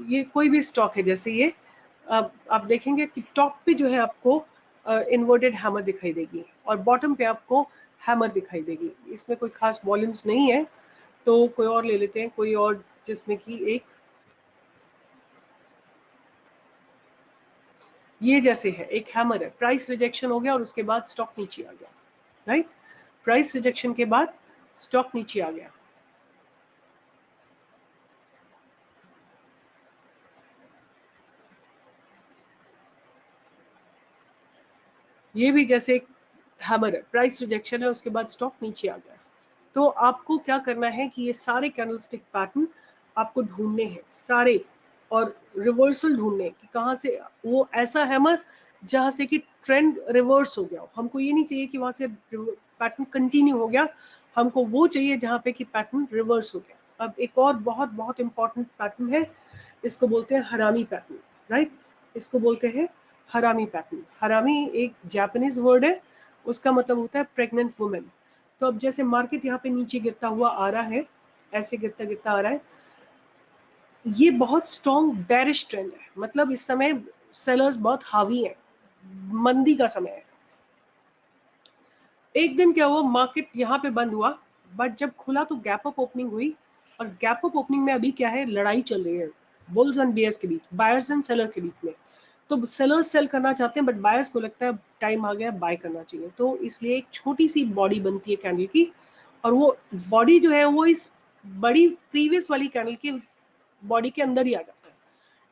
[SPEAKER 1] ये कोई भी स्टॉक है, जैसे ये आप देखेंगे कि टॉप पे जो है आपको इन्वर्टेड हैमर दिखाई देगी और बॉटम पे आपको हैमर दिखाई देगी। इसमें कोई खास वॉल्यूम्स नहीं है, तो कोई और ले लेते हैं, कोई और जिसमें कि एक ये जैसे है, एक हैमर है, प्राइस रिजेक्शन हो गया और उसके बाद स्टॉक नीचे आ गया। राइट, प्राइस रिजेक्शन के बाद स्टॉक नीचे आ गया। ये भी जैसे एक हैमर है, प्राइस रिजेक्शन है, उसके बाद स्टॉक नीचे आ गया। तो आपको क्या करना है कि ये सारे कैंडलस्टिक पैटर्न आपको ढूंढने हैं सारे, और रिवर्सल ढूंढने कि कहाँ से वो ऐसा हैमर जहां से कि ट्रेंड रिवर्स हो गया हो। हमको ये नहीं चाहिए कि वहां से पैटर्न कंटिन्यू हो गया, हमको वो चाहिए जहां पे कि पैटर्न रिवर्स हो गया। अब एक और बहुत बहुत इंपॉर्टेंट पैटर्न है, इसको बोलते हैं हरामी पैटर्न। राइट, इसको बोलते हैं हरामी पैटर्न। हरामी एक जापानीज वर्ड है, उसका मतलब होता है प्रेग्नेंट वुमेन। तो अब जैसे मार्केट यहाँ पे नीचे गिरता हुआ आ रहा है, ऐसे गिरता गिरता आ रहा है, ये बहुत स्ट्रॉन्ग बेरिश ट्रेंड है। मतलब इस समय सेलर्स बहुत हावी है, मंदी का समय है। एक दिन क्या हुआ, मार्केट यहाँ पे बंद हुआ, बट जब खुला तो गैप अप ओपनिंग हुई, और गैप अप ओपनिंग में अभी क्या है, लड़ाई चल रही है बुल्स एंड बियर्स के बीच, बायर्स एंड सेलर के बीच में। तो सेलर्स सेल करना चाहते हैं, बट बायर्स को लगता है टाइम आ गया बाय करना चाहिए, तो इसलिए एक छोटी सी बॉडी बनती है कैंडल की, और वो बॉडी जो है वो इस बड़ी प्रीवियस वाली कैंडल की बॉडी के अंदर ही आ जाता है।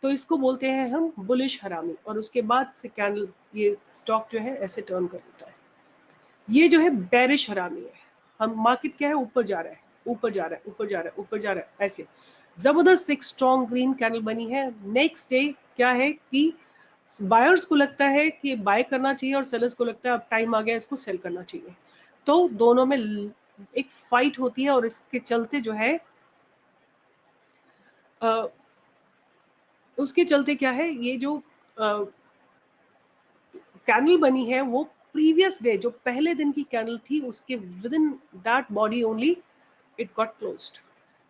[SPEAKER 1] तो इसको बोलते हैं हम बुलिश हरामी, और उसके बाद से कैंडल ये स्टॉक जो है ऐसे टर्न कर देता है। ये जो है बेरिश हरामी है। हम मार्केट क्या है, ऊपर जा रहा है, ऊपर जा रहा है, ऊपर जा रहा है, ऊपर जा रहा है, ऐसे जबरदस्त एक स्ट्रॉन्ग ग्रीन कैंडल बनी है। नेक्स्ट डे क्या है कि बायर्स को लगता है कि बाय करना चाहिए, और सेलर्स को लगता है अब टाइम आ गया इसको सेल करना चाहिए। तो दोनों में एक फाइट होती है, और इसके चलते जो है उसके चलते क्या है, ये जो कैंडल बनी है वो प्रीवियस डे जो पहले दिन की कैंडल थी उसके with in that body only it got closed.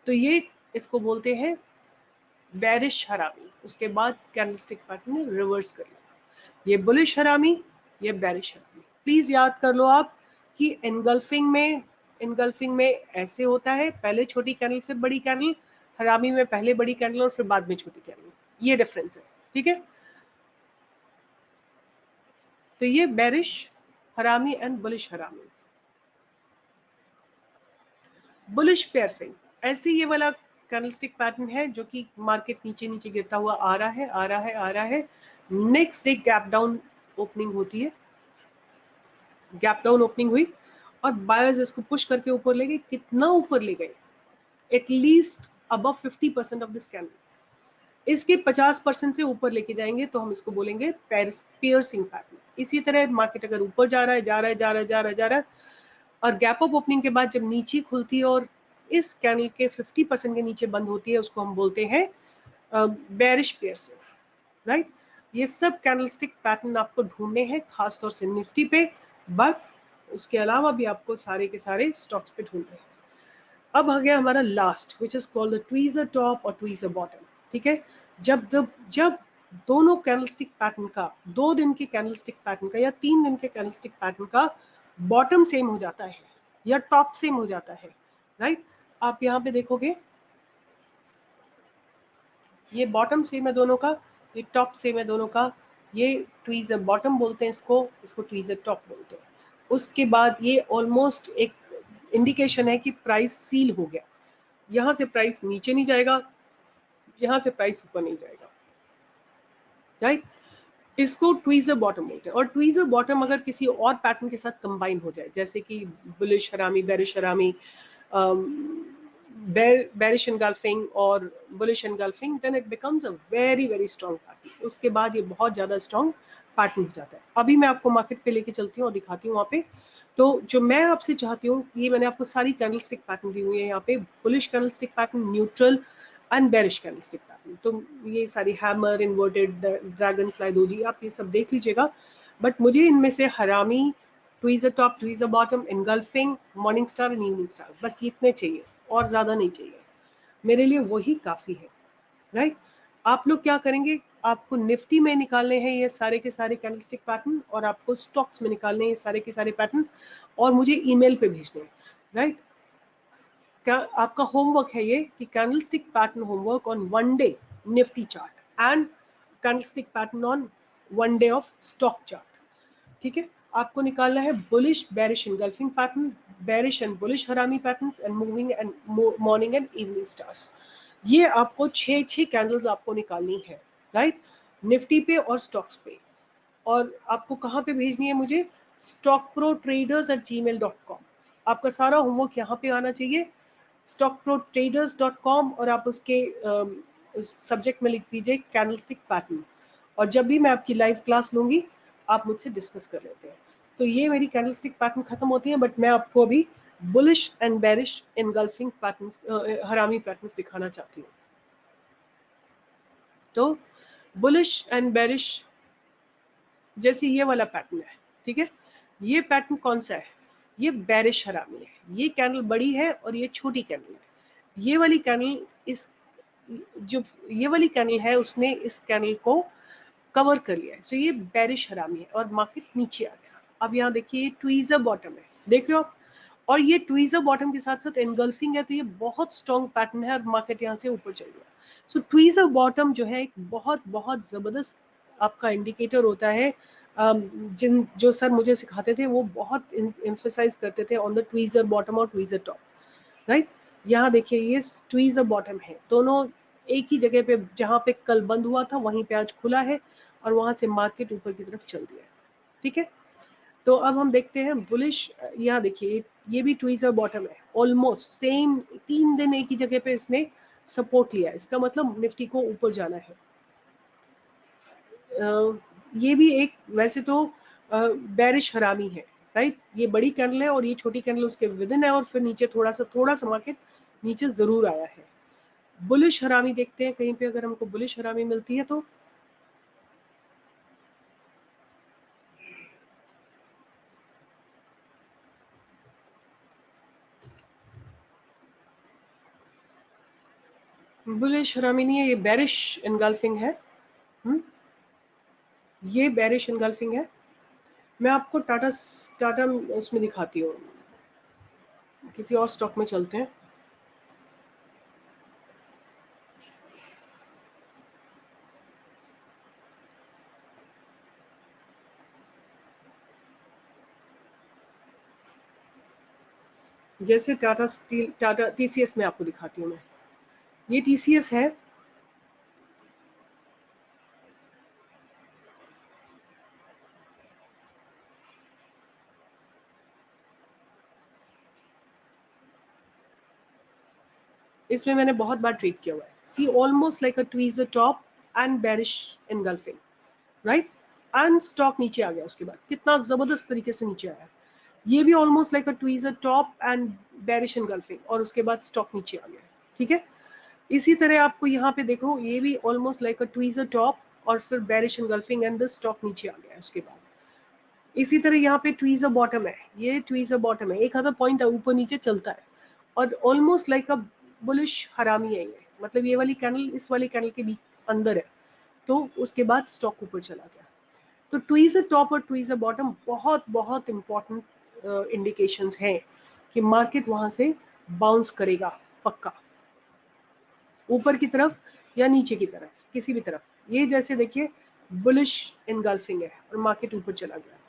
[SPEAKER 1] तो ये इसको बोलते हैं बेरिश हरामी। उसके बाद कैंडलस्टिक पैटर्न ने रिवर्स कर लिया। ये बुलिश हरामी, ये बेरिश हरामी। प्लीज याद कर लो आप कि इनगल्फिंग में ऐसे होता है, पहले छोटी कैंडल फिर बड़ी कैंडल। हरामी में पहले बड़ी कैंडल और फिर बाद में छोटी कैंडल, ये डिफरेंस है, ठीक है। तो ये बेरिश हरामी एंड बुलिश हरामी। बुलिश पेयरसिंग, ऐसे ये वाला कैंडलस्टिक पैटर्न है जो कि मार्केट नीचे नीचे गिरता हुआ आ रहा है, आ रहा है, आ रहा है। Next day gap down opening होती है, गैप डाउन ओपनिंग हुई और बायर्स इसको पुश करके ऊपर ले गए। कितना ऊपर ले गए, at least above 50% of this candle. इसके 50% से ऊपर लेके जाएंगे तो हम इसको बोलेंगे पियर्सिंग पैटर्न। इसी तरह मार्केट अगर ऊपर जा रहा है, जा रहा है, जा रहा है, जा रहा है, जा रहा है, और गैप अप ओपनिंग के बाद जब नीचे खुलती है और इस कैंडल के 50% के नीचे बंद होती है, उसको हम बोलते हैं बेरिश पियर्सिंग। राइट, ये सब कैंडलस्टिक पैटर्न आपको ढूंढने हैं, खासतौर से निफ्टी पे, बट उसके अलावा भी आपको सारे के सारे स्टॉक्स पे ढूंढने हैं। अब आ गया हमारा last, which is called the tweezer top और ट्वीजर बॉटम। ठीक है, जब दोनों कैंडलस्टिक पैटर्न का, 2 दिन के कैंडलस्टिक पैटर्न का या 3 दिन के कैंडलस्टिक पैटर्न का बॉटम सेम हो जाता है या टॉप सेम हो जाता है। राइट, आप यहाँ पे देखोगे ये बॉटम सेम है दोनों का, ये टॉप सेम है दोनों का। ये ट्वीजर बॉटम बोलते हैं इसको ट्वीजर टॉप बोलते हैं। उसके बाद ये ऑलमोस्ट एक इंडिकेशन है कि प्राइस सील हो गया। यहाँ से प्राइस नीचे नहीं जाएगा, यहाँ से प्राइस ऊपर नहीं जाएगा। राइट, इसको ट्वीजर बॉटम बोलते हैं। और ट्वीजर बॉटम अगर किसी और पैटर्न के साथ कंबाइन हो जाए, जैसे कि बुलिश हरामी, बेरिश हरामी, bearish engulfing और bullish engulfing, then it becomes a very very strong pattern। उसके बाद ये बहुत ज़्यादा strong पैटर्न हो जाता है। अभी मैं आपको मार्केट पे लेके चलती हूँ और दिखाती हूँ वहाँ पे तो जो मैं आपसे चाहती हूँ, ये मैंने आपको सारी कैंडलस्टिक पैटर्न दी हुई है यहाँ पे, bullish candlestick pattern, neutral and bearish candlestick pattern. तो ये सारी hammer, inverted, dragon fly doji, आप ये सब देख लीजिएगा। बट मुझे इनमें से हरामी, tweezer top, tweezer bottom, engulfing, morning star and evening star, बस इतने चाहिए और ज्यादा नहीं चाहिए, मेरे लिए वही काफी है। राइट, आप लोग क्या करेंगे, आपको निफ्टी में निकालने हैं ये सारे के सारे कैंडलस्टिक पैटर्न, और आपको स्टॉक्स में निकालने हैं ये सारे के सारे पैटर्न, और मुझे ईमेल पे भेजने हैं। राइट, क्या आपका होमवर्क है ये कि candlestick pattern homework on 1 day Nifty chart and candlestick pattern on 1 day of stock chart. ठीक है, आपको निकालना है bullish, bearish, engulfing pattern, bearish and bullish हरामी patterns, and moving and morning and evening stars. ये आपको 6 कैंडल्स आपको निकालनी है। राइट, निफ्टी पे और स्टॉक्स पे। और आपको कहाँ पे भेजनी है मुझे, stockprotraders@gmail.com। आपका सारा होमवर्क यहाँ पे आना चाहिए, stockprotraders.com, और आप उसके सब्जेक्ट में लिख दीजिए कैंडलस्टिक पैटर्न, और जब भी मैं आपकी लाइव क्लास लूंगी आप मुझसे डिस्कस कर लेते हैं। तो ये मेरी कैंडलस्टिक पैटर्न खत्म होती है, बट मैं आपको अभी bullish and bearish engulfing patterns, हरामी पैटर्न्स दिखाना चाहती हूँ। तो बुलिश एंड बेरिश, जैसे ये वाला पैटर्न है, ठीक है, ये पैटर्न कौन सा है, ये बेरिश हरामी है। ये कैंडल बड़ी है और ये छोटी कैंडल है। ये वाली कैंडल, इस जो ये वाली कैंडल है, उसने इस कैंडल को कवर कर लिया है, सो ये बेरिश हरामी है और मार्केट नीचे आ गया। अब यहाँ देखिए, ये ट्वीजर बॉटम है, देख रहे हो आप, और ये ट्वीजर बॉटम के साथ साथ एनगल्फिंग है, तो ये बहुत स्ट्रॉन्ग पैटर्न है और मार्केट यहाँ से ऊपर चल गया। सो ट्वीजर बॉटम जो है एक बहुत बहुत जबरदस्त आपका इंडिकेटर होता है। जिन जो सर मुझे सिखाते थे वो बहुत एम्फेसाइज करते थे ऑन द ट्वीजर बॉटम और ट्वीजर टॉप। राइट, यहाँ देखिए ये ट्वीजर बॉटम है, दोनों एक ही जगह पे, जहाँ पे कल बंद हुआ था वहीं पे आज खुला है, और वहां से मार्केट ऊपर की तरफ चल दिया है। ठीक है, तो अब हम देखते हैं बुलिश। यहाँ देखिए ये भी ट्वीजर बॉटम है, ऑलमोस्ट सेम, 3 दिन एक ही जगह पे इसने सपोर्ट लिया है, इसका मतलब निफ्टी को ऊपर जाना है। ये भी एक, वैसे तो बेरिश हरामी है। राइट, ये बड़ी कैंडल है और ये छोटी कैंडल उसके विदिन है, और फिर नीचे थोड़ा सा मार्केट नीचे जरूर आया है। बुलिश हरामी देखते हैं कहीं पे, अगर हमको बुलिश हरामी मिलती है तो। बुलिश हरामी नहीं है, ये बेरिश इनगल्फिंग है। ये बेरिश इनगल्फिंग है। मैं आपको टाटा टाटा उसमें दिखाती हूँ, किसी और स्टॉक में चलते हैं। जैसे टाटा स्टील, टाटा टीसीएस में आपको दिखाती हूँ मैं। ये टीसीएस है, इसमें मैंने बहुत बार ट्रेड किया हुआ है। See almost like a tweezer top and bearish engulfing. Right, and stock नीचे आ गया, उसके बाद कितना जबरदस्त तरीके से नीचे आया। ये भी almost like a tweezer top and bearish engulfing, और उसके बाद स्टॉक नीचे आ गया। ठीक है, इसी तरह आपको यहाँ पे देखो, ये भी almost like a tweezer top और फिर bearish engulfing and the stock नीचे आ गया उसके बाद। इसी तरह यहाँ पे ट्वीजर बॉटम है, ये ट्वीजर बॉटम है, एक आधा पॉइंट ऊपर नीचे चलता है, और ऑलमोस्ट लाइक अ बुलिश हरामी है ये, मतलब ये वाली कैंडल इस वाली कैंडल के बीच अंदर है, तो उसके बाद स्टॉक ऊपर चला गया। तो ट्वीजर टॉप और ट्वीजर बॉटम बहुत बहुत इंपॉर्टेंट इंडिकेशंस हैं कि मार्केट वहां से बाउंस करेगा पक्का, ऊपर की तरफ या नीचे की तरफ, किसी भी तरफ। ये जैसे देखिए बुलिश इनगल्फिंग है और मार्केट ऊपर चला गया।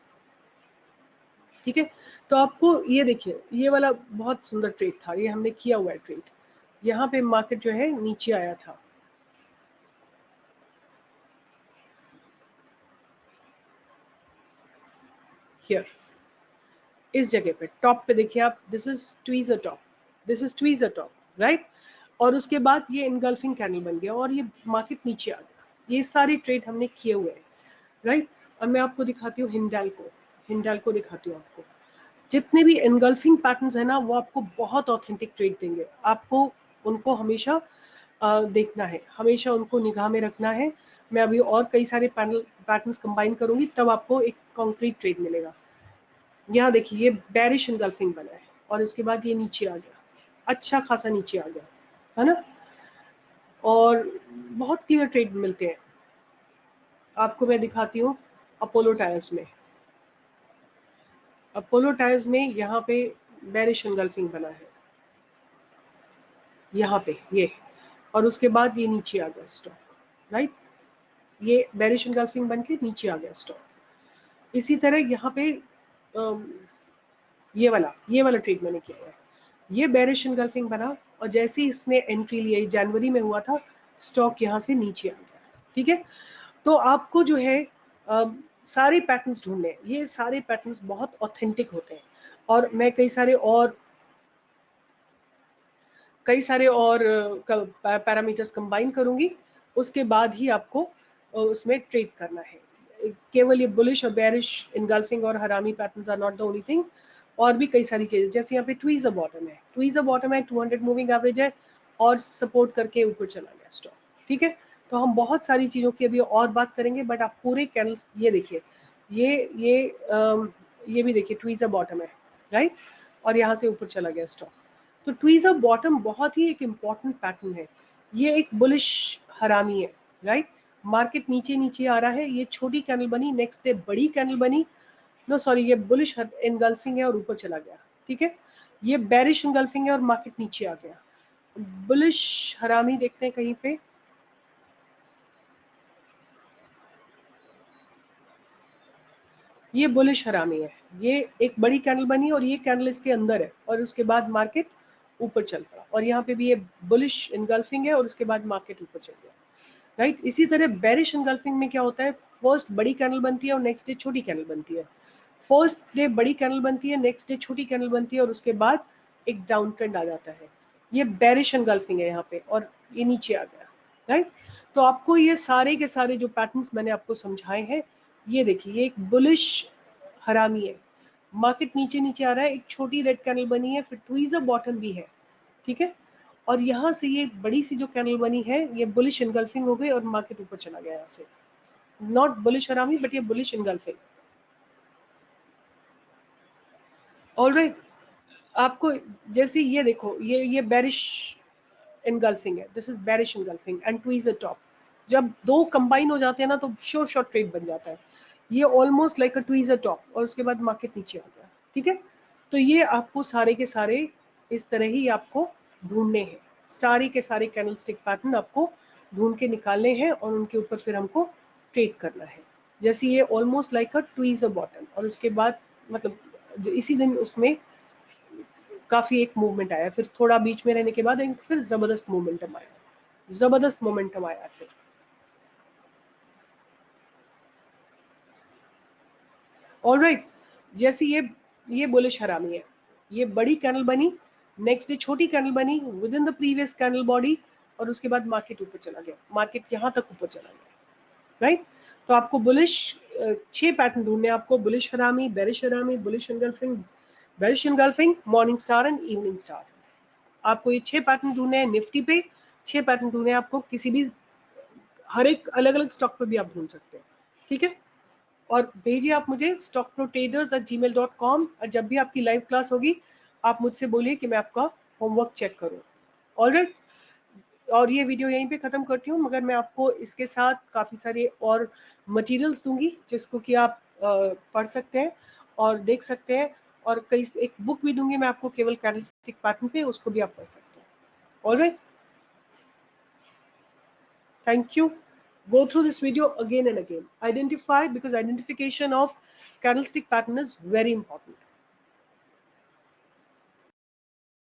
[SPEAKER 1] ठीक है, तो आपको ये देखिए, ये वाला बहुत सुंदर ट्रेड था, ये हमने किया हुआ है ट्रेड। यहाँ पे मार्केट जो है नीचे आया था, हियर इस जगह पे टॉप पे देखिए आप, this is tweezer top, this is tweezer top. Right, और उसके बाद ये इनगल्फिंग कैंडल बन गया और ये मार्केट नीचे आ गया। ये सारे ट्रेड हमने किए हुए हैं। राइट, और मैं आपको दिखाती हूँ हिंडाल को दिखाती हूँ आपको। जितने भी एनगल्फिंग पैटर्न्स है ना वो आपको बहुत ऑथेंटिक ट्रेड देंगे। आपको उनको हमेशा देखना है, हमेशा उनको निगाह में रखना है। मैं अभी और कई सारे पैटर्न्स कंबाइन करूंगी तब आपको एक कॉन्क्रीट ट्रेड मिलेगा। यहाँ देखिए ये बेरिश एनगल्फिंग बना है और उसके बाद ये नीचे आ गया, अच्छा खासा नीचे आ गया, है ना। और बहुत क्लियर ट्रेड मिलते हैं आपको। मैं दिखाती हूँ अपोलो टायर्स में। अपोलो टायर्स में यहाँ पे बेरिश एनगल्फिंग बना है, यहाँ पे ये, और उसके बाद ये नीचे आ गया स्टॉक, राइट। ये बेरिश एनगल्फिंग बन के नीचे आ गया स्टॉक। इसी तरह यहाँ पे ये वाला ट्रेड मैंने किया है। ये बेरिश एनगल्फिंग बना और जैसे ही इसने एंट्री लिया, जनवरी में हुआ था, स्टॉक यहाँ से नीचे आ गया, ठीक है। तो आपको जो है सारे पैटर्न्स ढूंढने हैं। ये सारे पैटर्न्स बहुत ऑथेंटिक होते हैं और मैं कई सारे और पैरामीटर्स कंबाइन करूंगी, उसके बाद ही आपको उसमें ट्रेड करना है। केवल ये बुलिश और बेरिश इनगल्फिंग और harami patterns are not the only thing, और भी कई सारी चीजें, जैसे यहाँ पे ट्वीजर बॉटम है, 200 मूविंग एवरेज है और सपोर्ट करके ऊपर चला गया स्टॉक, ठीक है। तो हम बहुत सारी चीजों की अभी और बात करेंगे, बट आप पूरे कैंडल्स ये देखिए, ये भी देखिए ट्वीजर बॉटम है, राइट, और यहाँ से ऊपर चला गया स्टॉक। तो ट्वीजर बॉटम बहुत ही एक इम्पॉर्टेंट पैटर्न है। ये एक बुलिश हरामी है, राइट। मार्केट नीचे नीचे आ रहा है, ये छोटी कैंडल बनी, नेक्स्ट डे बड़ी कैंडल बनी, नो सॉरी, ये बुलिश एनगल्फिंग है और ऊपर चला गया, ठीक है। ये बेरिश एनगल्फिंग है और मार्केट नीचे आ गया। बुलिश हरामी देखते हैं कहीं पे, ये बुलिश हरामी है। ये एक बड़ी कैंडल बनी और ये कैंडल इसके अंदर है और उसके बाद मार्केट ऊपर चल पड़ा, और यहाँ पे भी ये बुलिश एनगल्फिंग है और उसके बाद मार्केट ऊपर चल गया, राइट। इसी तरह बेरिश एनगल्फिंग में क्या होता है, फर्स्ट बड़ी कैंडल बनती है और नेक्स्ट डे छोटी कैंडल बनती है। फर्स्ट डे बड़ी कैंडल बनती है, नेक्स्ट डे छोटी कैंडल बनती है और उसके बाद एक डाउन ट्रेंड आ जाता है। ये बेरिश एनगल्फिंग है यहाँ पे, और ये नीचे आ गया, राइट। तो आपको ये सारे के सारे जो पैटर्न्स मैंने आपको समझाए हैं, ये देखिए, ये एक बुलिश हरामी है, मार्केट नीचे नीचे आ रहा है, एक छोटी रेड कैंडल बनी है, फिर ट्वीजर बॉटम भी है, ठीक है। और यहाँ से ये बड़ी सी जो कैंडल बनी है, ये बुलिश एनगल्फिंग हो गई और मार्केट ऊपर चला गया यहाँ से। नॉट बुलिश हरामी, बट ये बुलिश एनगल्फिंग। ऑलराइट, आपको जैसे ये देखो, ये बेरिश एनगल्फिंग है, this is bearish engulfing and tweezer top. जब दो कंबाइन हो जाते हैं ना तो श्योर शॉर्ट ट्रेड बन जाता है। ये almost like a tweezer top और उसके बाद मार्केट नीचे आ गया, ठीक है। तो ये आपको सारे के सारे इस तरह ही आपको ढूंढने हैं, सारे के सारे कैंडलस्टिक पैटर्न आपको ढूंढ के निकालने हैं और उनके ऊपर फिर हमको ट्रेड करना है। जैसे ये almost like a tweezer bottom, और उसके बाद मतलब इसी दिन उसमें काफी एक मूवमेंट आया, फिर थोड़ा बीच में रहने के बाद फिर जबरदस्त मोमेंटम आया, जबरदस्त मोमेंटम आया फिर। ऑलराइट, जैसे ये बुलिश हरामी है, ये बड़ी कैंडल बनी, नेक्स्ट डे छोटी कैंडल बनी with in the previous candle body, और उसके बाद मार्केट ऊपर चला गया, मार्केट यहाँ तक ऊपर चला गया, राइट। तो आपको बुलिश 6 पैटर्न ढूंढने हैं आपको, बुलिश हरामी, बेरिश हरामी, bullish engulfing, bearish engulfing, morning star and evening star. आपको ये 6 पैटर्न ढूंढने हैं निफ्टी पे, 6 पैटर्न ढूंढने हैं आपको किसी भी, हर एक अलग अलग स्टॉक पे भी आप ढूंढ सकते हैं, ठीक है। और भेजिए आप मुझे stockprotraders@gmail.com, और जब भी आपकी लाइव क्लास होगी आप मुझसे बोलिए कि मैं आपका होमवर्क चेक करूँ। ऑलराइट, और ये वीडियो यहीं पे ख़त्म करती हूँ, मगर मैं आपको इसके साथ काफ़ी सारे और मटेरियल्स दूंगी जिसको कि आप पढ़ सकते हैं और देख सकते हैं, और कई एक बुक भी दूंगी मैं आपको केवल कैंडलस्टिक पैटर्न पे, उसको भी आप पढ़ सकते हैं। Alright, thank you. Go through this video again and again. Identify, because identification of candlestick pattern is very important.